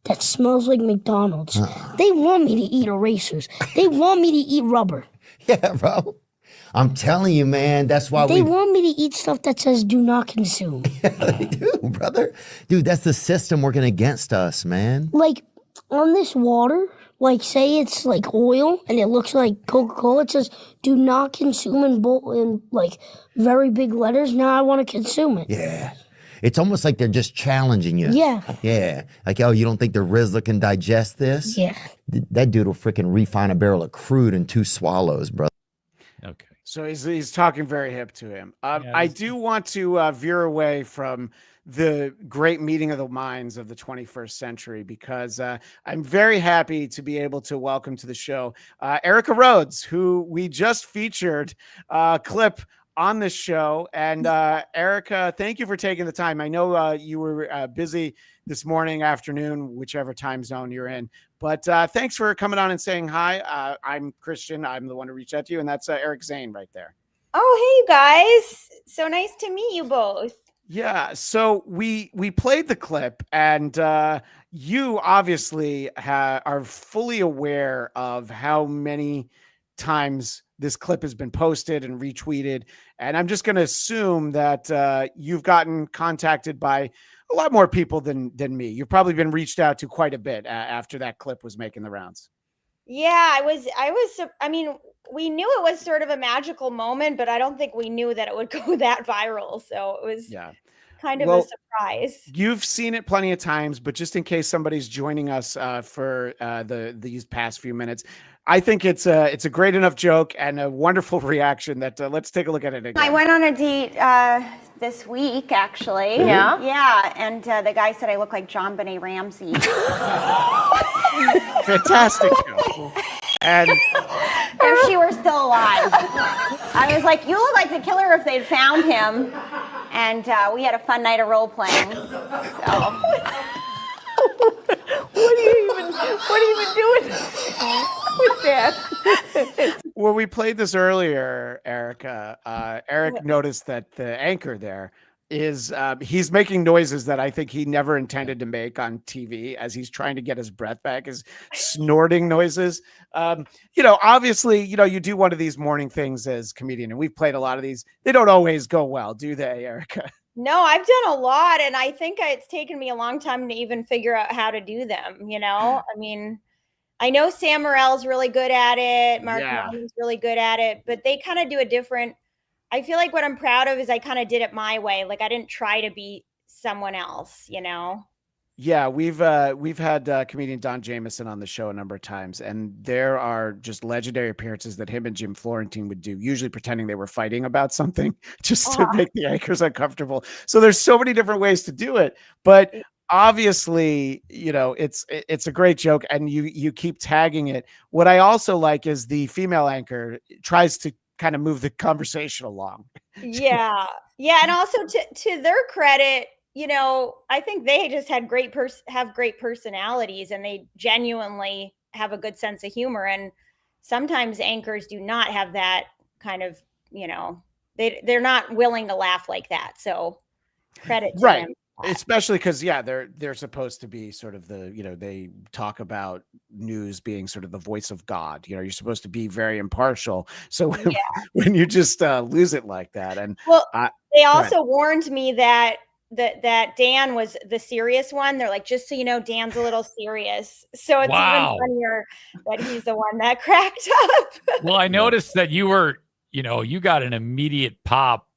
that smells like McDonald's. They want me to eat erasers. They want me to eat rubber. Yeah, bro. I'm telling you, man. That's why they want me to eat stuff that says "do not consume." Yeah, they do, brother. Dude, that's the system working against us, man. Like on this water, say it's like oil and it looks like Coca-Cola. It says "do not consume" in very big letters. Now I want to consume it. Yeah. It's almost like they're just challenging you. Yeah. Yeah. Like, oh, you don't think the Rizzler can digest this? Yeah. That dude will freaking refine a barrel of crude in 2 swallows, bro. Okay. So he's talking very hip to him. I do want to veer away from the great meeting of the minds of the 21st century because I'm very happy to be able to welcome to the show Erica Rhodes, who we just featured a clip on this show. And Erica, thank you for taking the time. I know you were busy this morning, afternoon, whichever time zone you're in. But thanks for coming on and saying hi. I'm Christian. I'm the one who reached out to you. And that's Eric Zane right there. Oh, hey, you guys. So nice to meet you both. Yeah. So we played the clip, and you obviously are fully aware of how many times this clip has been posted and retweeted. And I'm just going to assume that you've gotten contacted by a lot more people than me. You've probably been reached out to quite a bit after that clip was making the rounds. Yeah, I mean, we knew it was sort of a magical moment, but I don't think we knew that it would go that viral. So it was kind of a surprise. You've seen it plenty of times, but just in case somebody's joining us for these past few minutes, I think it's a great enough joke and a wonderful reaction that let's take a look at it again. I went on a date this week, actually. Yeah? Yeah, and the guy said I look like John Benet Ramsey. Fantastic joke. And if she were still alive. I was like, you look like the killer if they'd found him. And we had a fun night of role playing. So. What are you even doing with that? When we played this earlier, Erica, Eric noticed that the anchor there is he's making noises that I think he never intended to make on TV as he's trying to get his breath back, his snorting noises. Obviously, you do one of these morning things as comedian, and we've played a lot of these. They don't always go well, do they, Erica? No, I've done a lot, and I think it's taken me a long time to even figure out how to do them, I mean, I know Sam Morrill's really good at it, Mark Maron's really good at it, but they kind of do a different. I feel like what I'm proud of is I kind of did it my way. Like I didn't try to be someone else, Yeah, we've had comedian Don Jamieson on the show a number of times, and there are just legendary appearances that him and Jim Florentine would do, usually pretending they were fighting about something just to make the anchors uncomfortable. So there's so many different ways to do it, but obviously, it's a great joke, and you keep tagging it. What I also like is the female anchor tries to kind of move the conversation along. Yeah, and also to their credit, I think they just had have great personalities, and they genuinely have a good sense of humor. And sometimes anchors do not have that kind of, they're not willing to laugh like that. So credit to them. Especially because they're supposed to be sort of they talk about news being sort of the voice of God. You're supposed to be very impartial. So when you just lose it like that, and they also warned me that Dan was the serious one. They're like, just so you know, Dan's a little serious. So it's even funnier that he's the one that cracked up. Well, I noticed that you were, you got an immediate pop.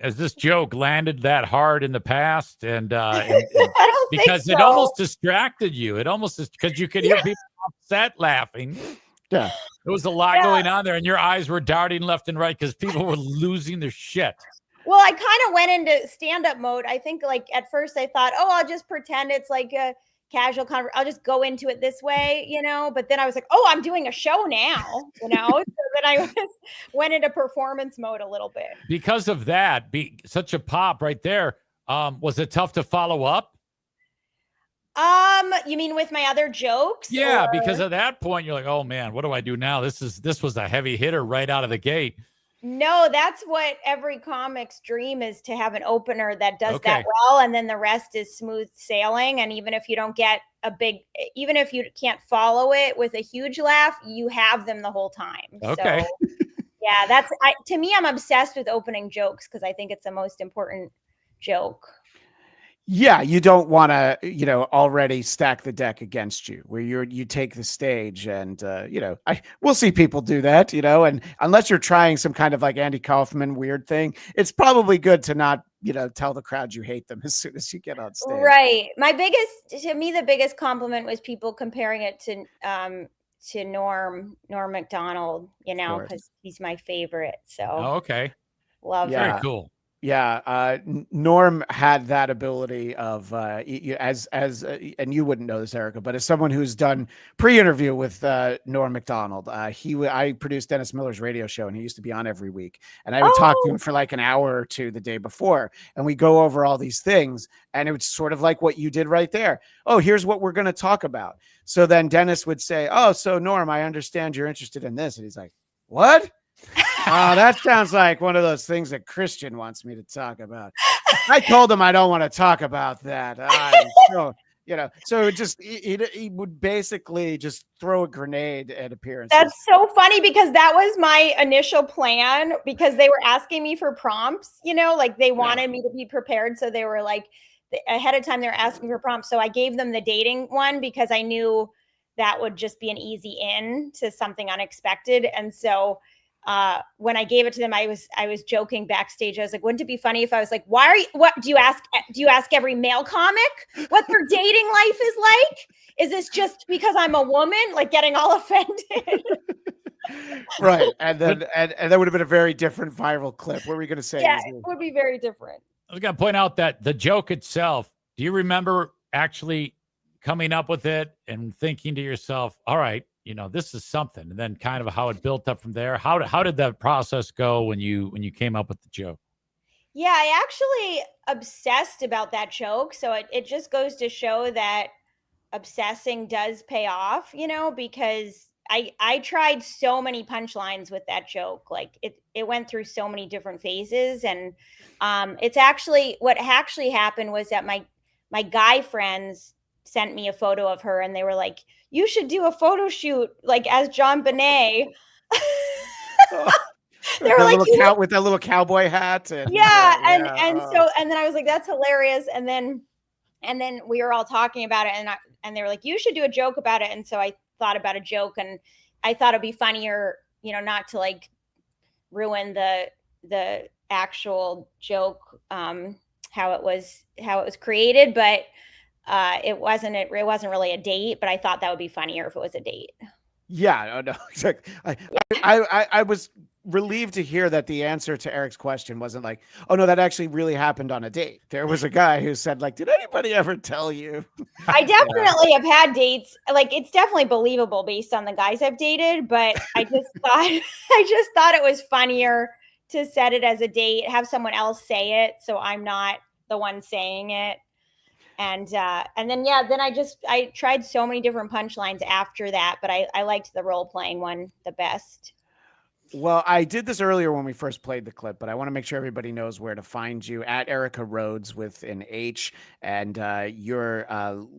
Has this joke landed that hard in the past? And I don't because think so. It almost distracted you. It almost is because you could hear people upset laughing. Yeah. There was a lot going on there, and your eyes were darting left and right because people were losing their shit. Well, I kind of went into stand-up mode. I think like at first I thought, I'll just pretend it's like a casual conversation. I'll just go into it this way, but then I was like, I'm doing a show now, so then I went into performance mode a little bit. Because of that, such a pop right there. Was it tough to follow up? You mean with my other jokes? Yeah, because at that point you're like, oh man, what do I do now? This was a heavy hitter right out of the gate. No, that's what every comic's dream is, to have an opener that does that well, and then the rest is smooth sailing. And even if you don't get even if you can't follow it with a huge laugh, you have them the whole time. Okay. So, yeah, to me, I'm obsessed with opening jokes because I think it's the most important joke. Yeah, you don't want to, already stack the deck against you, where you take the stage, and we'll see people do that, and unless you're trying some kind of like Andy Kaufman weird thing, it's probably good to not, tell the crowd you hate them as soon as you get on stage. Right. The biggest compliment was people comparing it to Norm Macdonald, because he's my favorite. So okay, love very that. cool. Yeah, Norm had that ability of and you wouldn't know this, Erica, but as someone who's done pre-interview with Norm Macdonald, I produced Dennis Miller's radio show, and he used to be on every week, and I would talk to him for like an hour or two the day before, and we go over all these things, and it was sort of like what you did right there. Oh, here's what we're going to talk about. So then Dennis would say, "Oh, so Norm, I understand you're interested in this," and he's like, "What?" That sounds like one of those things that Christian wants me to talk about. I told him I don't want to talk about that. So he would basically just throw a grenade at appearances. That's so funny because that was my initial plan because they were asking me for prompts, like they wanted me to be prepared. So they were like ahead of time, they were asking for prompts. So I gave them the dating one because I knew that would just be an easy in to something unexpected. And so when I gave it to them, I was joking backstage. I was like, wouldn't it be funny if I was like, what do you ask every male comic what their dating life is like? Is this just because I'm a woman, like getting all offended? Right. And then, and that would have been a very different viral clip. What were we going to say? Yeah, it would be very different. I was going to point out that the joke itself, do you remember actually coming up with it and thinking to yourself, all right, this is something, and then kind of how it built up from there? How did that process go when you came up with the joke? Yeah, I actually obsessed about that joke. So it just goes to show that obsessing does pay off, because I tried so many punchlines with that joke. Like it went through so many different phases. And what actually happened was that my guy friends sent me a photo of her, and they were like, you should do a photo shoot like as John Bonet. They were like, with that little cowboy hat. And, then I was like, that's hilarious. And then we were all talking about it, and they were like, you should do a joke about it. And so I thought about a joke, and I thought it'd be funnier, not to like ruin the actual joke, how it was created, but it wasn't really a date, but I thought that would be funnier if it was a date. Yeah, no, exactly. I was relieved to hear that the answer to Eric's question wasn't like, oh no, that actually really happened on a date. There was a guy who said like, did anybody ever tell you? I definitely have had dates. Like it's definitely believable based on the guys I've dated, but I just thought it was funnier to set it as a date, have someone else say it, so I'm not the one saying it. And then I tried so many different punchlines after that, but I liked the role playing one the best. Well, I did this earlier when we first played the clip, but I want to make sure everybody knows where to find you at Erica Rhodes with an H. And your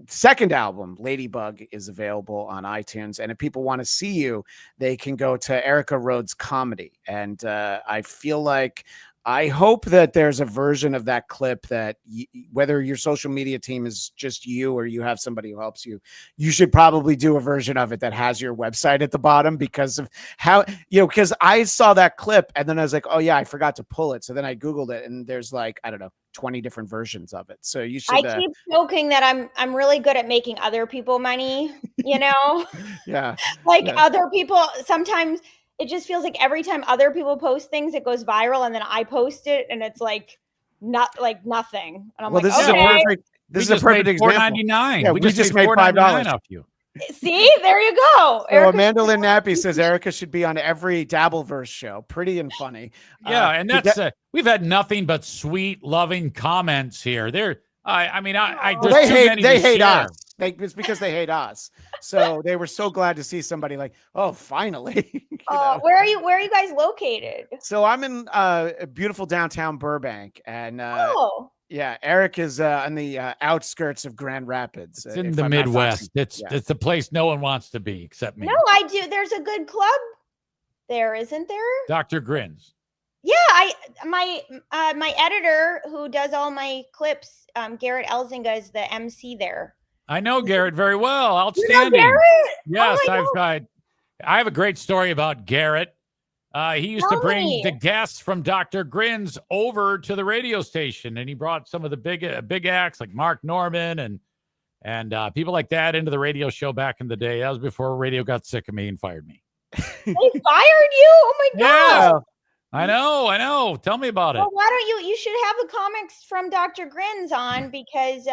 second album, Ladybug, is available on iTunes. And if people want to see you, they can go to Erica Rhodes Comedy. And I feel like I hope that there's a version of that clip that whether your social media team is just you or you have somebody who helps you, you should probably do a version of it that has your website at the bottom because of how, because I saw that clip and then I was like, oh yeah, I forgot to pull it. So then I Googled it and there's like, I don't know, 20 different versions of it. So you should. I keep joking that I'm really good at making other people money, Yeah. Other people, sometimes it just feels like every time other people post things, it goes viral, and then I post it, and it's like not like nothing. And I'm like, this is a perfect example. $4.99. Yeah, we just made $5 off you. See, there you go. So Amanda Lynn Nappy says Erica should be on every Dabbleverse show. Pretty and funny. Yeah, and that's we've had nothing but sweet, loving comments here. They hate us. It's because they hate us. So they were so glad to see somebody like, oh, finally. Where are you guys located? So I'm in beautiful downtown Burbank, and yeah, Eric is on the outskirts of Grand Rapids. It's in the Midwest. It's the place no one wants to be except me. No, I do. There's a good club there, isn't there? Dr. Grins. Yeah, my editor who does all my clips, Garrett Elzinga, is the MC there. I know Garrett very well. Outstanding. You know Garrett? Yes, I have a great story about Garrett. He used to bring the guests from Dr. Grins over to the radio station, and he brought some of the big acts like Mark Norman and people like that into the radio show back in the day. That was before radio got sick of me and fired me. They fired you? Oh my God. I know. Tell me about it. Well, why don't you should have the comics from Dr. Grins on because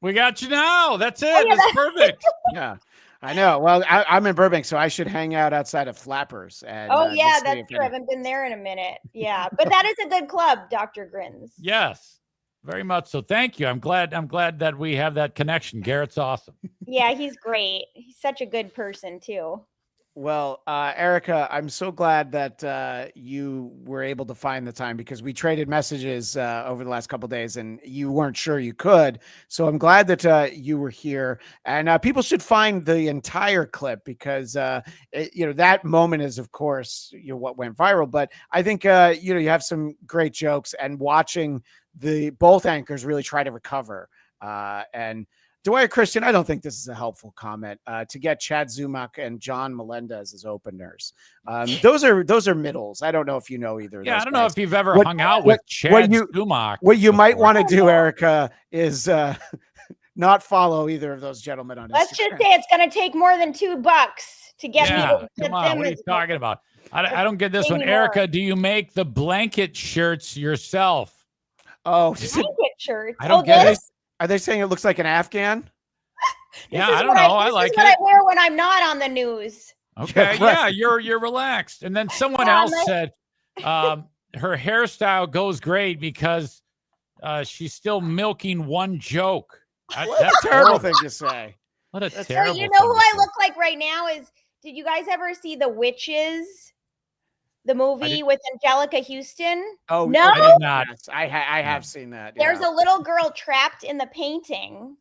we got you now. That's it. Oh, yeah, that's perfect. Yeah. I know. Well, I'm in Burbank, so I should hang out outside of Flappers. And, oh yeah, just see that's if true. I haven't been there in a minute. Yeah, but that is a good club, Dr. Grins. Yes, very much so. Thank you. I'm glad that we have that connection. Garrett's awesome. Yeah, he's great. He's such a good person too. Well, Erica, I'm so glad that you were able to find the time because we traded messages over the last couple of days and you weren't sure you could. So I'm glad that you were here, and people should find the entire clip because, that moment is, of course, what went viral. But I think, you have some great jokes, and watching both anchors really try to recover. And Dwyer Christian, I don't think this is a helpful comment to get Chad Zumock and John Melendez as openers. Those are middles. I don't know if you know either. Yeah, of those I don't know guys. if you've ever hung out with Chad Zumock. What you might want to do, Erica, is not follow either of those gentlemen on Let's Instagram. just say it's going to take more than $2 to get me to come on. What are you talking about? I don't get this one. Maybe Erica, more. do you make the blanket shirts yourself? Oh, blanket shirts. I don't get it. Are they saying it looks like an Afghan? Yeah, I don't know. I like this is what I wear when I'm not on the news. Okay, yeah, you're relaxed. And then someone else said her hairstyle goes great because she's still milking one joke. That's a terrible thing to say. What a So terrible you know who thing I to look like right now is, did you guys ever see The Witches? The movie with Angelica Houston? Oh, no. I did not. Yes, I have seen that. There's a little girl trapped in the painting,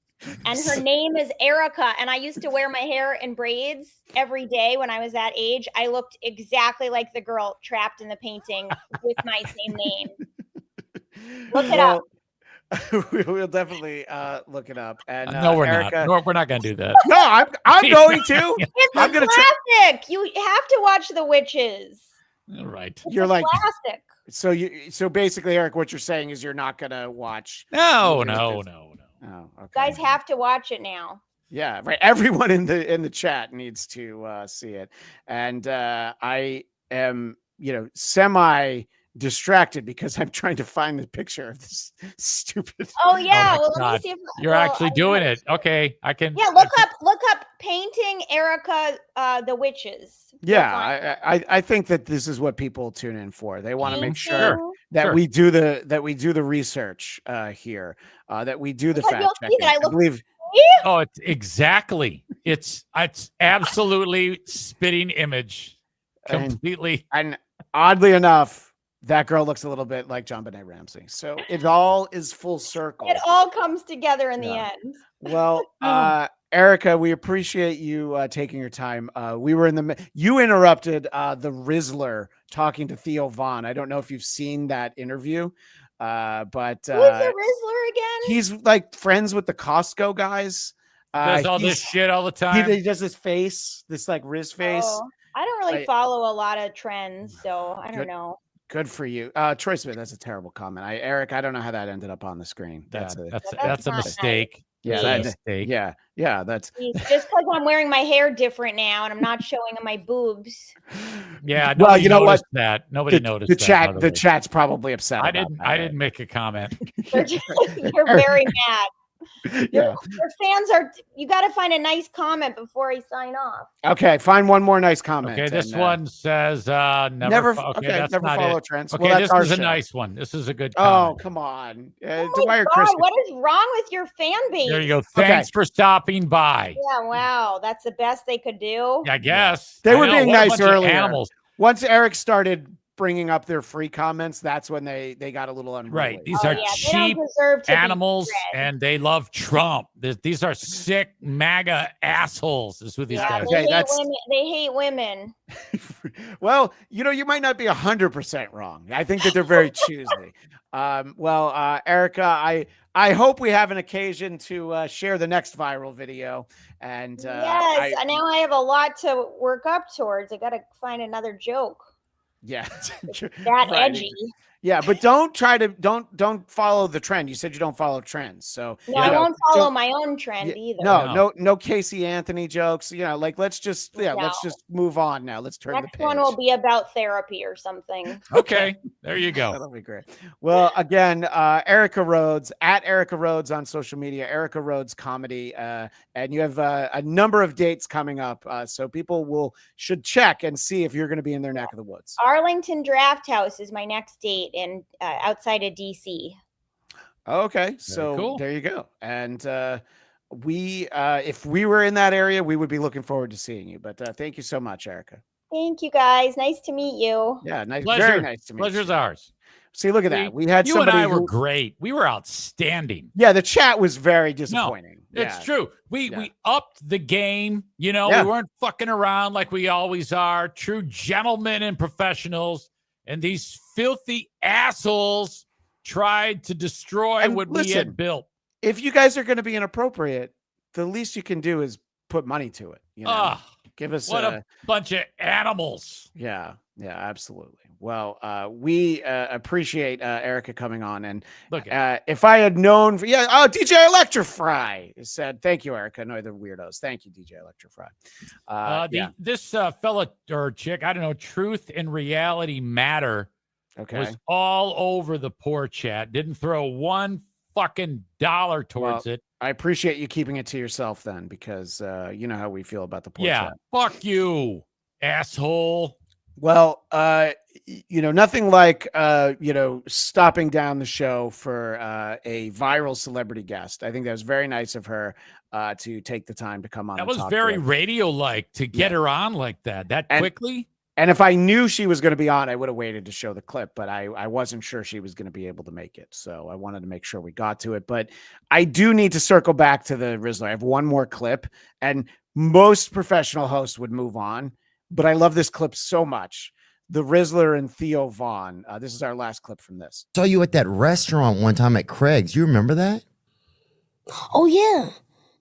and her name is Erica. And I used to wear my hair in braids every day when I was that age. I looked exactly like the girl trapped in the painting with my same name. Look it up. We'll definitely look it up. And no, we're Erica, not. No, we're not going to do that. No, I'm going to. It's I'm a gonna classic. You have to watch The Witches. All right. It's You're a like classic. So basically, Eric, what you're saying is you're not gonna watch. No. Oh, okay. Guys have to watch it now. Yeah, right. Everyone in the chat needs to see it, and I am semi distracted because I'm trying to find the picture of this stupid. Oh yeah. Oh, well, let me see if you're actually doing it. Okay, I can. Yeah, look up painting Erica The Witches. Yeah, I think that this is what people tune in for. They want to make sure that we do the research here, that we do the Because fact you'll see checking. that I I believe. Oh, it's exactly. It's absolutely spitting image. Completely. And oddly enough, that girl looks a little bit like John Benet Ramsey. So it all is full circle. It all comes together in the end. Well, Erica, we appreciate you taking your time. We were you interrupted the Rizzler talking to Theo Vaughn. I don't know if you've seen that interview, but who's the Rizzler again? He's like friends with the Costco guys. Does all this shit all the time. He does his face, this like Riz face. Oh, I don't really follow a lot of trends, so I don't know. Good for you. Troy Smith, that's a terrible comment. Eric, I don't know how that ended up on the screen. That's a mistake. Yeah, that's a mistake. Yeah, that's just because I'm wearing my hair different now and I'm not showing my boobs. Yeah, well, you know what? That nobody noticed the that, chat. The chat's probably upset. I didn't make a comment. You're very mad. Yeah. Your fans are. You got to find a nice comment before I sign off. Okay, find one more nice comment. Okay, this one says never. Okay, that's never not follow it. trends. Okay, well, this is a nice one. This is a good comment. Oh, come on. Oh my God, what is wrong with your fan base? There you go. Thanks for stopping by. Yeah, wow, that's the best they could do. I guess they were being nice earlier. Animals. Once Eric started bringing up their free comments, that's when they got a little unruly. Right. These are cheap animals, and they love Trump. These are sick MAGA assholes. Is what these guys. They hate women. Well, you might not be 100% wrong. I think that they're very choosy. Well, Erica, I hope we have an occasion to share the next viral video. And yes, now I have a lot to work up towards. I got to find another joke. Yeah, that edgy. Yeah, but don't follow the trend. You said you don't follow trends, so no, I won't follow my own trend either. No Casey Anthony jokes. Like let's just move on now. Let's turn Next the page. one will be about therapy or something. Okay, there you go. That'll be great. Well, again, Erica Rhodes at Erica Rhodes on social media, Erica Rhodes Comedy, and you have a number of dates coming up, so people should check and see if you're going to be in their neck of the woods. Arlington Draft House is my next date in outside of DC. Okay, so cool. There you go. And if we were in that area, we would be looking forward to seeing you. But thank you so much, Erica. Thank you, guys. Nice to meet you. Yeah, nice. Pleasure. Very nice to meet you. Pleasure's ours. See, look at that. We had you and I were great. We were outstanding. Yeah, the chat was very disappointing. No, it's true. We upped the game. We weren't fucking around like we always are. True gentlemen and professionals. And these filthy assholes tried to destroy what we had built. If you guys are going to be inappropriate, the least you can do is put money to it. Give us a bunch of animals. Yeah, absolutely. Well, we appreciate Erica coming on, and look, if I had known, DJ Electrify said, "Thank you, Erica." No, they're weirdos. Thank you, DJ Electrify. This fella or chick, I don't know, Truth and Reality Matter, was all over the poor chat. Didn't throw one fucking dollar towards it. I appreciate you keeping it to yourself then, because you know how we feel about the poor chat. Fuck you, asshole. Well, nothing like, stopping down the show for a viral celebrity guest. I think that was very nice of her to take the time to come on. That was very radio-like to get her on like that quickly. And if I knew she was going to be on, I would have waited to show the clip, but I wasn't sure she was going to be able to make it. So I wanted to make sure we got to it. But I do need to circle back to the Rizzler. I have one more clip, and most professional hosts would move on. But I love this clip so much. The Rizzler and Theo Vaughn. This is our last clip from this. Saw you at that restaurant one time at Craig's. You remember that? Oh, yeah.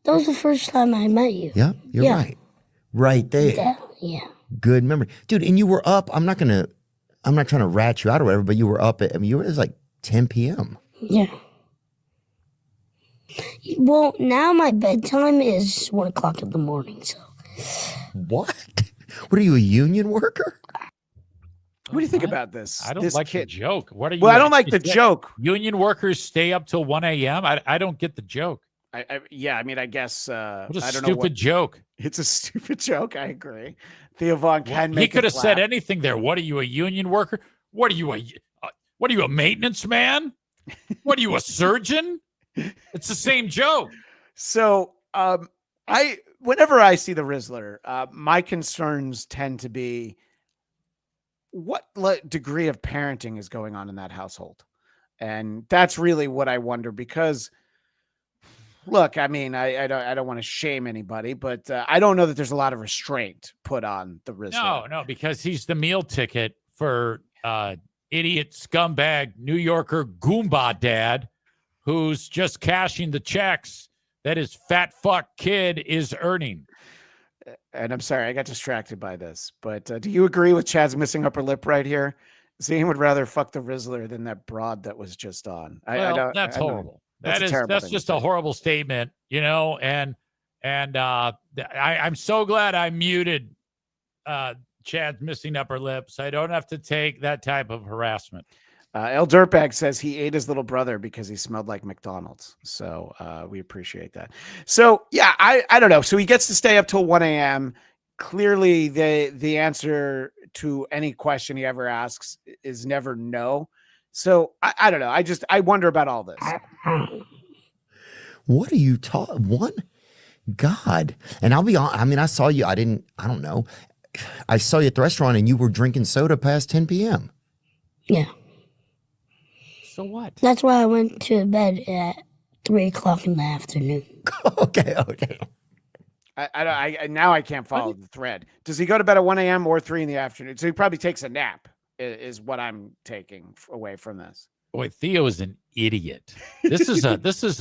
That was the first time I met you. Yeah, you're right. Right there. Yeah. Good memory. Dude, and you were up. I'm not trying to rat you out or whatever, but you were up at, it was like 10 p.m. Yeah. Well, now my bedtime is 1 o'clock in the morning, so. What? What are you, a union worker? What do you think about this? I don't like the joke. What are you? Well, I don't like the joke. Union workers stay up till 1 a.m. I don't get the joke. I guess. What a I don't stupid joke. It's a stupid joke. I agree. Theo Vaughn can make. He could have said anything there. What are you, a union worker? What are you, a maintenance man? What are you, a surgeon? It's the same joke. So, whenever I see the Rizzler, my concerns tend to be what degree of parenting is going on in that household. And that's really what I wonder, because look, I mean, I don't want to shame anybody, but I don't know that there's a lot of restraint put on the Rizzler. No, because he's the meal ticket for idiot scumbag New Yorker Goomba dad, who's just cashing the checks that his fat fuck kid is earning. And I'm sorry, I got distracted by this, but do you agree with Chad's missing upper lip right here? Zane would rather fuck the Rizzler than that broad that was just on. That's horrible. That's just a horrible statement, and I'm so glad I muted Chad's missing upper lip, so I don't have to take that type of harassment. El Dirtbag says he ate his little brother because he smelled like McDonald's. So we appreciate that. So, yeah, I don't know. So he gets to stay up till 1 a.m. Clearly, the answer to any question he ever asks is never no. So I don't know. I wonder about all this. What are you talking? What? God. And I'll be honest. I mean, I saw you. I don't know. I saw you at the restaurant and you were drinking soda past 10 p.m. Yeah. So what? That's why I went to bed at 3 o'clock in the afternoon. Okay. I now I can't follow the thread. Does he go to bed at 1 a.m. or 3 in the afternoon? So he probably takes a nap, is what I'm taking away from this. Boy, Theo is an idiot. This is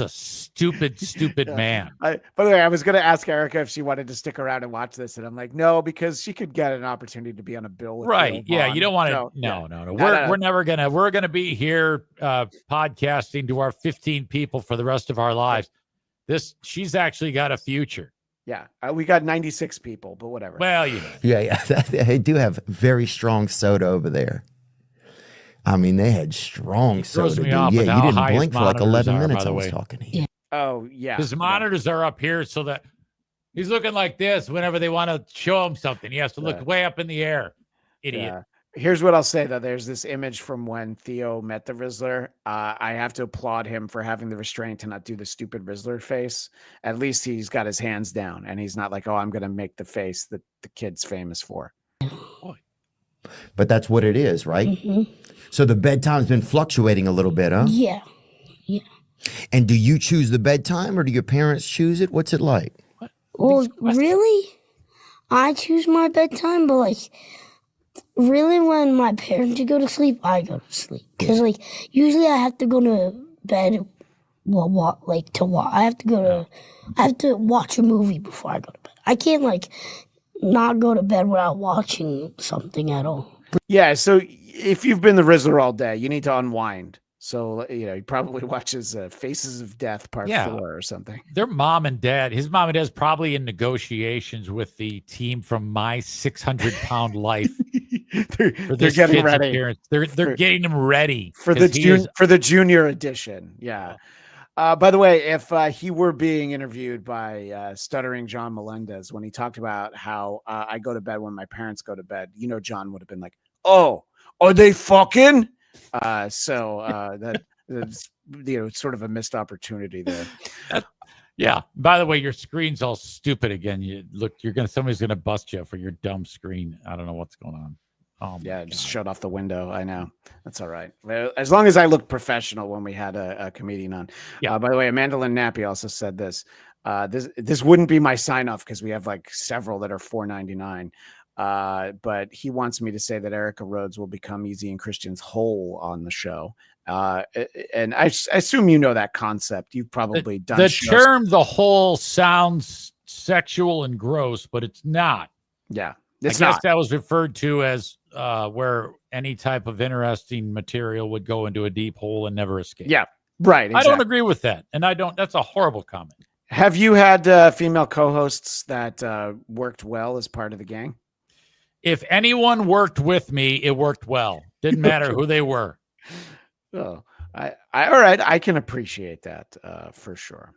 a stupid man. By the way, I was going to ask Erica if she wanted to stick around and watch this, and I'm like, no, because she could get an opportunity to be on a bill with Right. Bill Yeah. Vaughn. You don't want to. No. We're never gonna. We're gonna be here podcasting to our 15 people for the rest of our lives. She's actually got a future. Yeah, we got 96 people, but whatever. Well, Yeah. They do have very strong soda over there. I mean, they had strong soda. Dude. Yeah, you didn't blink for like 11 minutes. I was talking to you. Oh, yeah. His monitors are up here so that he's looking like this whenever they want to show him something. He has to look way up in the air. Idiot. Yeah. Here's what I'll say, though. There's this image from when Theo met the Rizzler. I have to applaud him for having the restraint to not do the stupid Rizzler face. At least he's got his hands down, and he's not like, oh, I'm going to make the face that the kid's famous for. But that's what it is, right? Mm-hmm. So the bedtime's been fluctuating a little bit, huh? Yeah. Yeah. And do you choose the bedtime or do your parents choose it? What's it like? Well, really? I choose my bedtime, but like, really when my parents go to sleep, I go to sleep. Because like, usually I have to go to bed, I have to watch a movie before I go to bed. I can't like not go to bed without watching something at all. Yeah, so if you've been the Rizzler all day, you need to unwind. So, he probably watches Faces of Death Part 4 or something. Their mom and dad, his mom and dad's probably in negotiations with the team from My 600-Pound Life. they're getting ready. Appearance. They're getting them ready for the junior edition. Yeah. By the way, if he were being interviewed by Stuttering John Melendez when he talked about how I go to bed when my parents go to bed, John would have been like, "Oh, are they fucking?" That's it's sort of a missed opportunity there. Yeah. By the way, your screen's all stupid again. Somebody's gonna bust you for your dumb screen. I don't know what's going on. Oh yeah, just shut off the window. I know. That's all right. As long as I look professional when we had a comedian on. Yeah. By the way, Amanda Lynn Nappy also said this. This wouldn't be my sign off because we have like several that are $4.99. But he wants me to say that Erica Rhodes will become Easy and Christian's whole on the show. And I assume you know that concept. You've probably done the term "the whole" sounds sexual and gross, but it's not. Yeah, I guess that was referred to as where any type of interesting material would go into a deep hole and never escape. Yeah, right. Exactly. I don't agree with that, and that's a horrible comment. Have you had female co-hosts that worked well as part of the gang? If anyone worked with me, it worked well. Didn't matter who they were. Oh, all right. I can appreciate that for sure.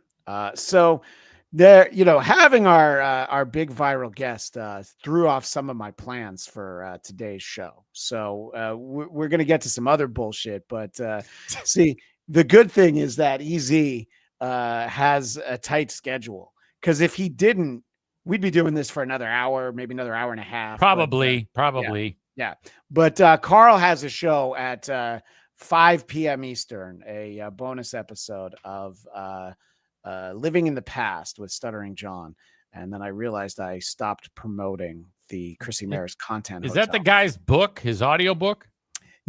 So there, having our big viral guest threw off some of my plans for today's show. So we're going to get to some other bullshit, but see, the good thing is that EZ has a tight schedule, because if he didn't, we'd be doing this for another hour, maybe another hour and a half. Probably. Yeah. But Carl has a show at 5 p.m. Eastern, a bonus episode of Living in the Past with Stuttering John. And then I realized I stopped promoting the Chrissy Maris content. Is that the guy's book, his audio book?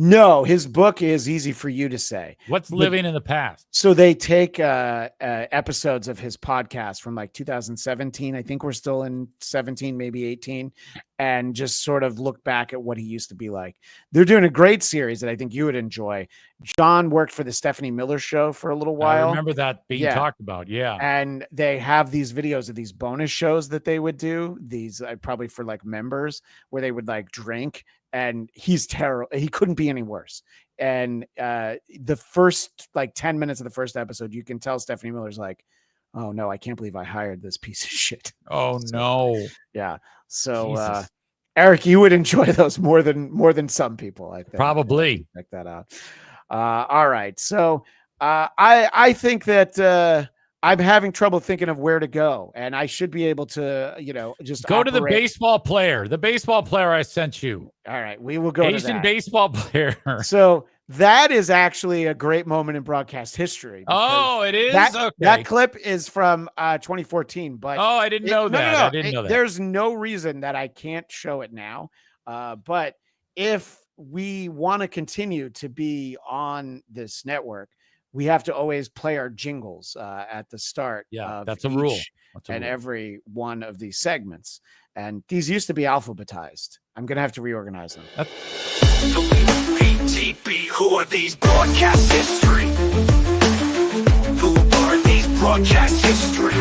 No, his book is Easy for You to Say. What's Living in the Past? So they take episodes of his podcast from like 2017. I think we're still in 17, maybe 18, and just sort of look back at what he used to be like. They're doing a great series that I think you would enjoy. John worked for the Stephanie Miller Show for a little while. I remember that being talked about. Yeah. And they have these videos of these bonus shows that they would do, these probably for like members, where they would like drink. And he's terrible. He couldn't be any worse. And the first like 10 minutes of the first episode, you can tell Stephanie Miller's like, "Oh no, I can't believe I hired this piece of shit." Oh no. Yeah. So Eric, you would enjoy those more than some people, I think. Probably. Check that out. All right. So I think that I'm having trouble thinking of where to go, and I should be able to, just go to the baseball player. The baseball player I sent you. All right, we will go to Asian that. baseball player. So that is actually a great moment in broadcast history. Oh, it is. That clip is from 2014. But I didn't know that. No. I didn't know that. There's no reason that I can't show it now. But if we want to continue to be on this network, we have to always play our jingles at the start. Yeah, of that's a rule. Every one of these segments. And these used to be alphabetized. I'm going to have to reorganize them. WATB, who are these broadcast history? Who are these broadcast history?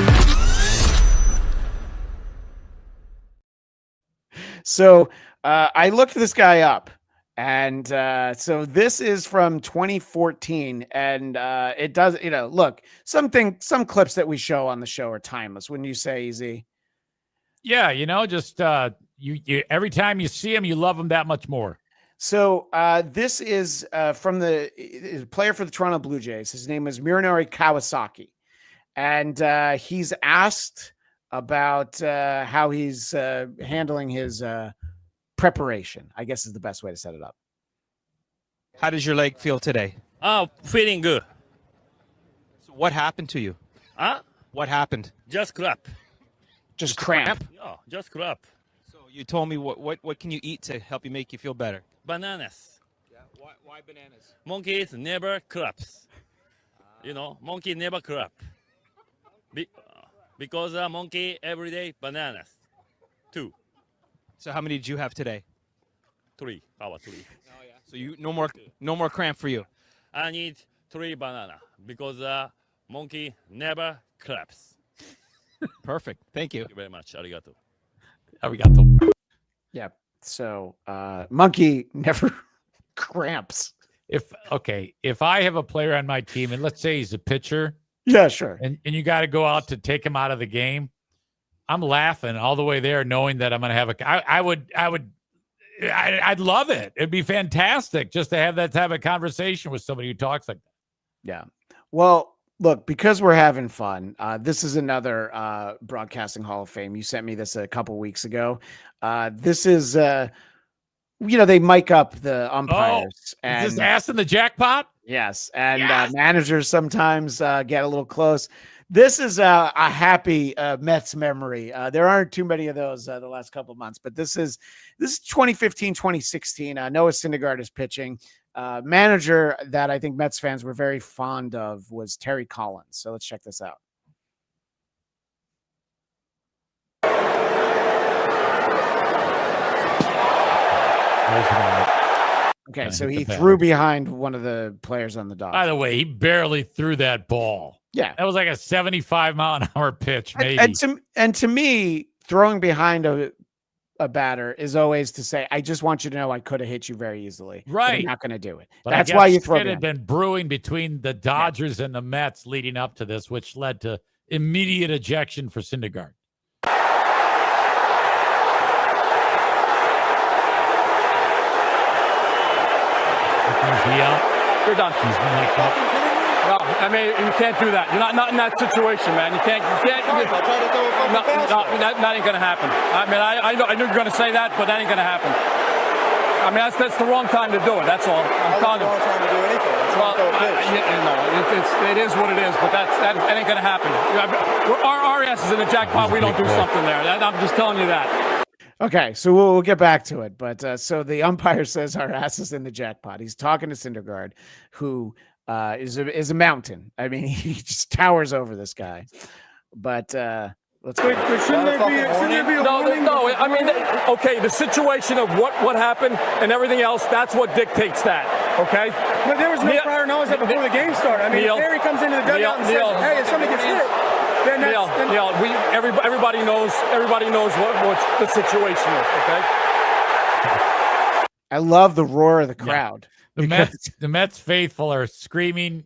So I looked this guy up. And so this is from 2014, and it does, look, some clips that we show on the show are timeless. Wouldn't you say, Easy? Yeah, just you every time you see him, you love him that much more. So this is from the player for the Toronto Blue Jays. His name is Miranori Kawasaki, and he's asked about how he's handling his preparation, I guess is the best way to set it up. How does your leg feel today? Oh, feeling good. So what happened to you? Huh? What happened? Just crap. Just cramp? Yeah, just crap. So you told me what can you eat to help you make you feel better? Bananas. Yeah. Why bananas? Monkeys never craps. Monkey never crap. Because monkey every day bananas. 2. So how many did you have today? 3. How about 3? Oh yeah. So you no more cramp for you. I need 3 banana because monkey never craps. Perfect. Thank you. Thank you very much. Arigato. Arigato. Yeah. So monkey never cramps. If I have a player on my team, and let's say he's a pitcher. Yeah, sure. And you got to go out to take him out of the game. I'm laughing all the way there, knowing that I'm going to have I'd love it. It'd be fantastic just to have that type of conversation with somebody who talks like that. Yeah. Well, look, because we're having fun, this is another Broadcasting Hall of Fame. You sent me this a couple weeks ago. This is, they mic up the umpires. And is this ass in the jackpot? Yes. And managers sometimes get a little close. This is a happy Mets memory. There aren't too many of those the last couple of months, but this is 2015, 2016. Noah Syndergaard is pitching. Manager that I think Mets fans were very fond of was Terry Collins. So let's check this out. Okay, so he threw behind one of the players on the Dodgers. By the way, he barely threw that ball. Yeah. That was like a 75-mile-an-hour pitch, maybe. And to me, throwing behind a batter is always to say, I just want you to know I could have hit you very easily. Right. I'm not going to do it. But that's why you throw it had been brewing between the Dodgers and the Mets leading up to this, which led to immediate ejection for Syndergaard. You're done. No, I mean, you can't do that. You're not in that situation, man. That ain't going to happen. I mean, I knew you were going to say that, but that ain't going to happen. I mean, that's the wrong time to do it. That's all. I'm telling you. Time to do anything. Well, it is what it is, but that ain't going to happen. Our ass is in the jackpot. We don't do something there. I'm just telling you that. Okay, so we'll get back to it. But so the umpire says our ass is in the jackpot. He's talking to Syndergaard, who is a mountain. I mean, he just towers over this guy. But let's go. Shouldn't there be a warning? No, I mean, okay, the situation of what happened and everything else, that's what dictates that, okay? But there was no prior knowledge that before the game started. I mean, if Harry comes into the dugout and says, hey, if somebody gets hit, then everybody knows what the situation is, okay? I love the roar of the crowd. The Mets faithful are screaming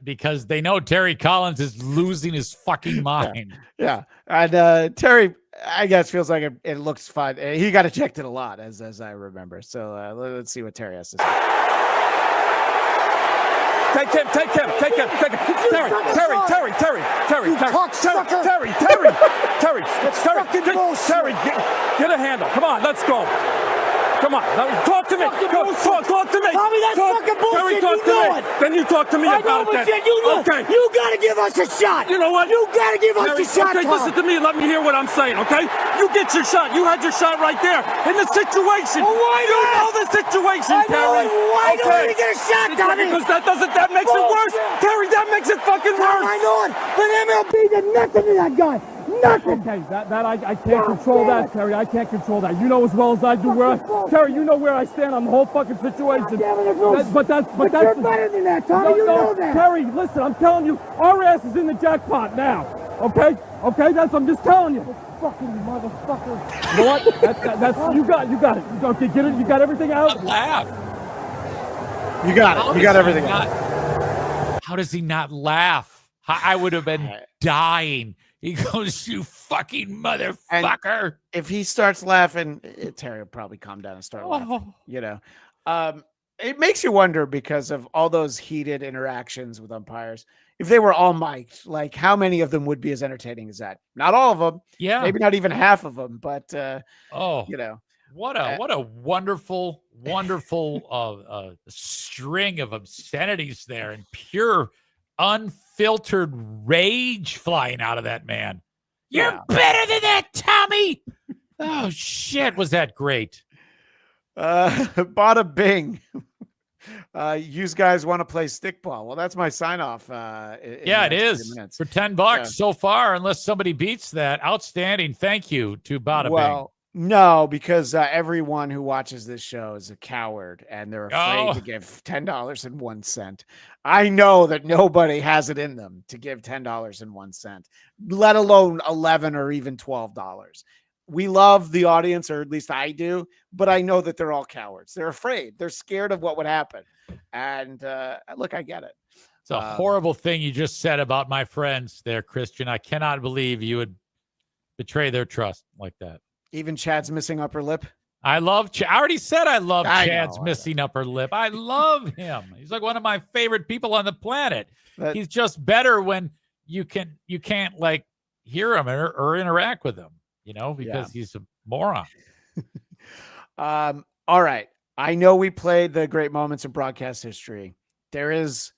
because they know Terry Collins is losing his fucking mind. Yeah. And Terry, I guess, feels like it looks fun. He got ejected a lot, as I remember. So let's see what Terry has to say. Take him. Terry. Get a handle. Come on, let's go. Come on. Talk to me. Talk to me. Tommy, that's fucking bullshit. Talk to me. Then you talk to me about it. Okay. You got to give us a shot. You know what? You got to give us a shot, Okay, Tom. listen to me. Let me hear what I'm saying, okay? You get your shot. You had your shot right there in the situation. Well, why you not? know the situation, I know Terry. it. Why don't we get a shot, Tommy? Because that makes it worse. Terry, that makes it fucking worse. I know it. But MLB did nothing to that guy. Nothing. Okay, I can't control that, Terry. I can't control that. You know as well as I do Terry, you know where I stand on the whole fucking situation. But you're better than that, Tommy. You know that. Terry, listen, I'm telling you, our ass is in the jackpot now. Okay? Okay, I'm just telling you. Fucking motherfucker. You know what? That's you got it. Okay, get it. You got everything out. Laugh. You got it. You got everything out. How does he not laugh? I would have been dying. He goes, "You fucking motherfucker!" And if he starts laughing, Terry will probably calm down and start laughing. You know, it makes you wonder because of all those heated interactions with umpires. If they were all mic'd, like how many of them would be as entertaining as that? Not all of them. Yeah, maybe not even half of them. But you know, what a wonderful string of obscenities there and pure unfiltered rage flying out of that man. You're better than that, Tommy. Oh shit, was that great? Bada bing. You guys want to play stickball? Well, that's my sign off. Yeah, it is for $10 so far. Unless somebody beats that, outstanding. Thank you to Bada Bing. No, because everyone who watches this show is a coward and they're afraid to give $10.01. I know that nobody has it in them to give $10.01, let alone $11 or even $12. We love the audience, or at least I do, but I know that they're all cowards. They're afraid. They're scared of what would happen. And look, I get it. It's a horrible thing you just said about my friends there, Christian. I cannot believe you would betray their trust like that. Even Chad's missing upper lip. I love I already said I love Chad's missing upper lip. I love him. He's like one of my favorite people on the planet. He's just better when you can't like hear him or interact with him, you know, because he's a moron. All right. I know we played the great moments in broadcast history. There is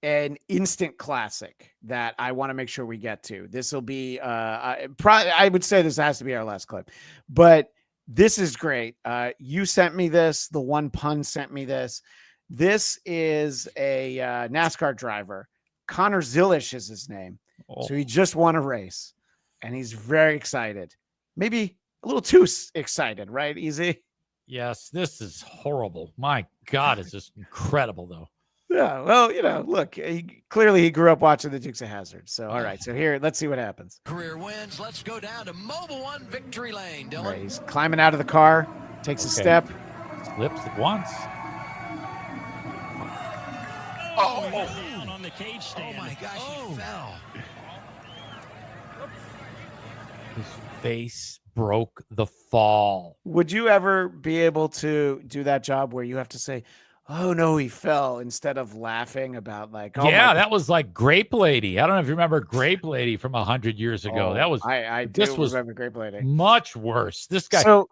an instant classic that I want to make sure we get to. This will be, I would say this has to be our last clip, but this is great. You sent me this. The One Pun sent me this. This is a NASCAR driver. Connor Zilish is his name. So he just won a race and he's very excited. Maybe a little too excited, right? Easy. Yes, this is horrible. My God, it's just incredible though. Yeah, well, you know, look, clearly he grew up watching the Dukes of Hazzard. So, all right, so here, let's see what happens. Career wins. Let's go down to Mobile One Victory Lane, Dylan. Right, he's climbing out of the car, takes a step. Slips at once. On the cage stand. Oh, my gosh, he fell. His face broke the fall. Would you ever be able to do that job where you have to say, "Oh no, he fell," instead of laughing about like, "Oh yeah, that was like Grape Lady." I don't know if you remember Grape Lady from 100 years ago. That was this was Grape Lady. Much worse. This guy. So,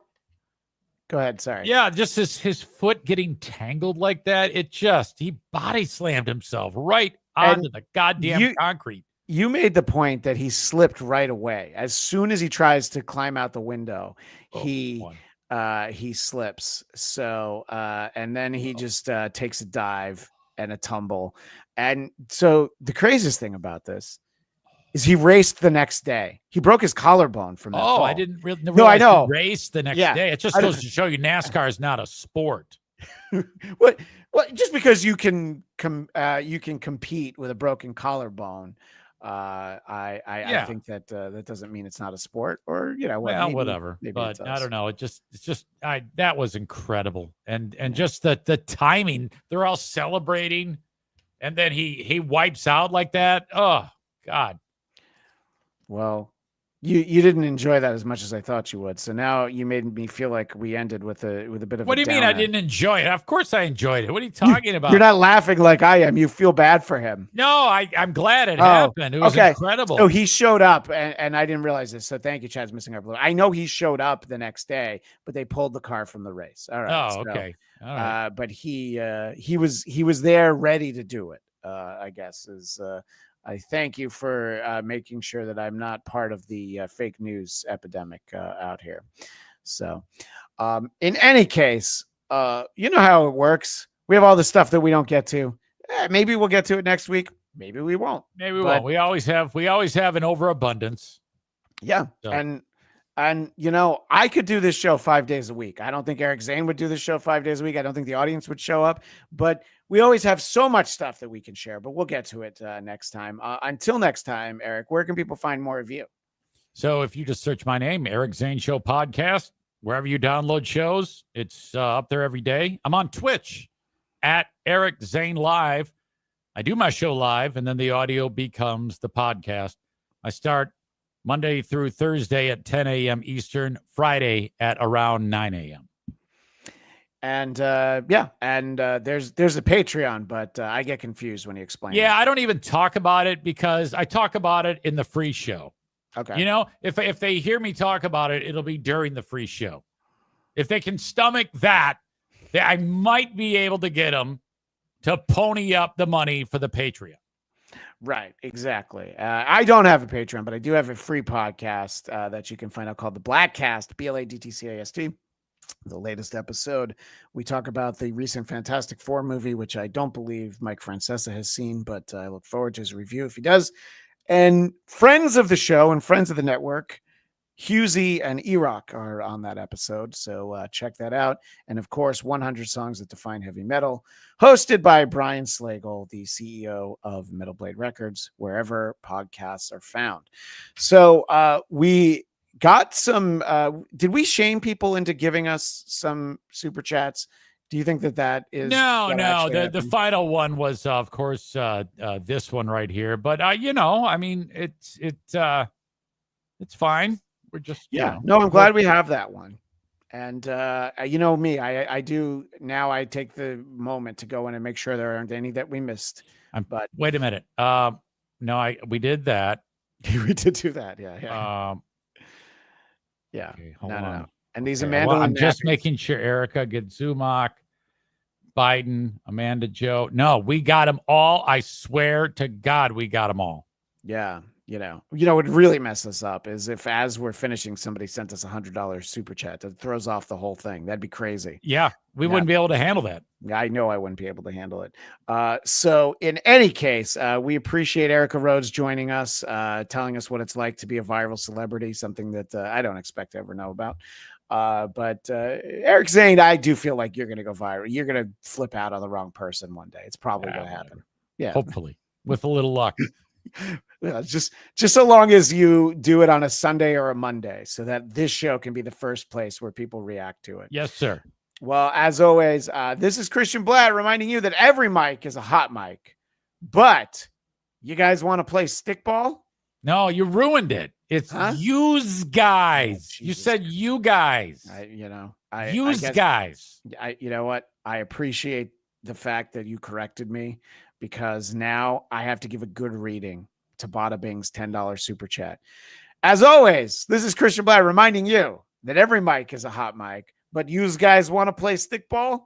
go ahead. Sorry. Yeah, just his foot getting tangled like that. He body slammed himself right onto the goddamn concrete. You made the point that he slipped right away. As soon as he tries to climb out the window, he slips. So and then he just takes a dive and a tumble. And so the craziest thing about this is he raced the next day. He broke his collarbone from that fall. I didn't really No, I know. He raced the next day. It just goes to show you NASCAR is not a sport. What just because you can compete with a broken collarbone. I think that that doesn't mean it's not a sport, or whatever. But I don't know. That was incredible, and just the timing. They're all celebrating, and then he wipes out like that. Oh God. Well, You didn't enjoy that as much as I thought you would. So now you made me feel like we ended with a bit of. What do you mean I didn't enjoy it? Of course I enjoyed it. What are you talking about? You're not laughing like I am. You feel bad for him. No, I'm glad it happened. It was incredible. So he showed up, and I didn't realize this. So thank you, Chad's missing our blue. I know he showed up the next day, but they pulled the car from the race. All right. Oh, okay. All right. But he was there ready to do it. I guess is. I thank you for making sure that I'm not part of the fake news epidemic out here. So, in any case, you know how it works. We have all the stuff that we don't get to. Maybe we'll get to it next week. Maybe we won't. Maybe we won't. We always have an overabundance. Yeah, so. And you know, I could do this show 5 days a week. I don't think Eric Zane would do this show 5 days a week. I don't think the audience would show up, but we always have so much stuff that we can share, but we'll get to it next time. Until next time, Eric, where can people find more of you? So if you just search my name, Eric Zane Show Podcast, wherever you download shows, it's up there every day. I'm on Twitch at Eric Zane Live. I do my show live, and then the audio becomes the podcast. I start Monday through Thursday at 10 a.m. Eastern, Friday at around 9 a.m. And there's a Patreon, but I get confused when you explain. Yeah, I don't even talk about it because I talk about it in the free show. Okay. You know, if they hear me talk about it, it'll be during the free show. If they can stomach that, I might be able to get them to pony up the money for the Patreon. Right, exactly. I don't have a Patreon, but I do have a free podcast that you can find out called the Blackcast, BLADTCAST. The latest episode, we talk about the recent Fantastic Four movie, which I don't believe Mike Francesa has seen, but I look forward to his review if he does. And friends of the show and friends of the network, Husey and E-Rock are on that episode, so check that out. And of course, 100 Songs That Define Heavy Metal, hosted by Brian Slagle, the CEO of Metal Blade Records, wherever podcasts are found. So we got some, did we shame people into giving us some super chats? Do you think that is? No. The final one was, of course, this one right here. But, you know, I mean, it's fine. We're just, I'm glad we have that one. And, you know, me, I do now. I take the moment to go in and make sure there aren't any that we missed. But wait a minute. No, we did that. We did do that. Yeah. Yeah. Okay, no. And these okay, Amanda. I'm just making sure Erica gets Zumach, Biden, Amanda Joe. No, we got them all. I swear to God, we got them all. Yeah. You know, what really messes us up is if, as we're finishing, somebody sent us $100 super chat. That throws off the whole thing. That'd be crazy. Yeah, we wouldn't be able to handle that. I know I wouldn't be able to handle it. So in any case, we appreciate Erica Rhodes joining us, telling us what it's like to be a viral celebrity, something that I don't expect to ever know about. But Eric Zane, I do feel like you're going to go viral. You're going to flip out on the wrong person one day. It's probably going to happen. Yeah. Hopefully, with a little luck. Yeah, just so long as you do it on a Sunday or a Monday so that this show can be the first place where people react to it. Yes, sir. Well, as always, this is Christian Bladt reminding you that every mic is a hot mic, but you guys want to play stickball? No, you ruined it. It's use guys. Oh, you said you guys. Use guys. You know what? I appreciate the fact that you corrected me, because now I have to give a good reading to Bada Bing's $10 super chat. As always, this is Christian Bladt reminding you that every mic is a hot mic, but you guys want to play stickball?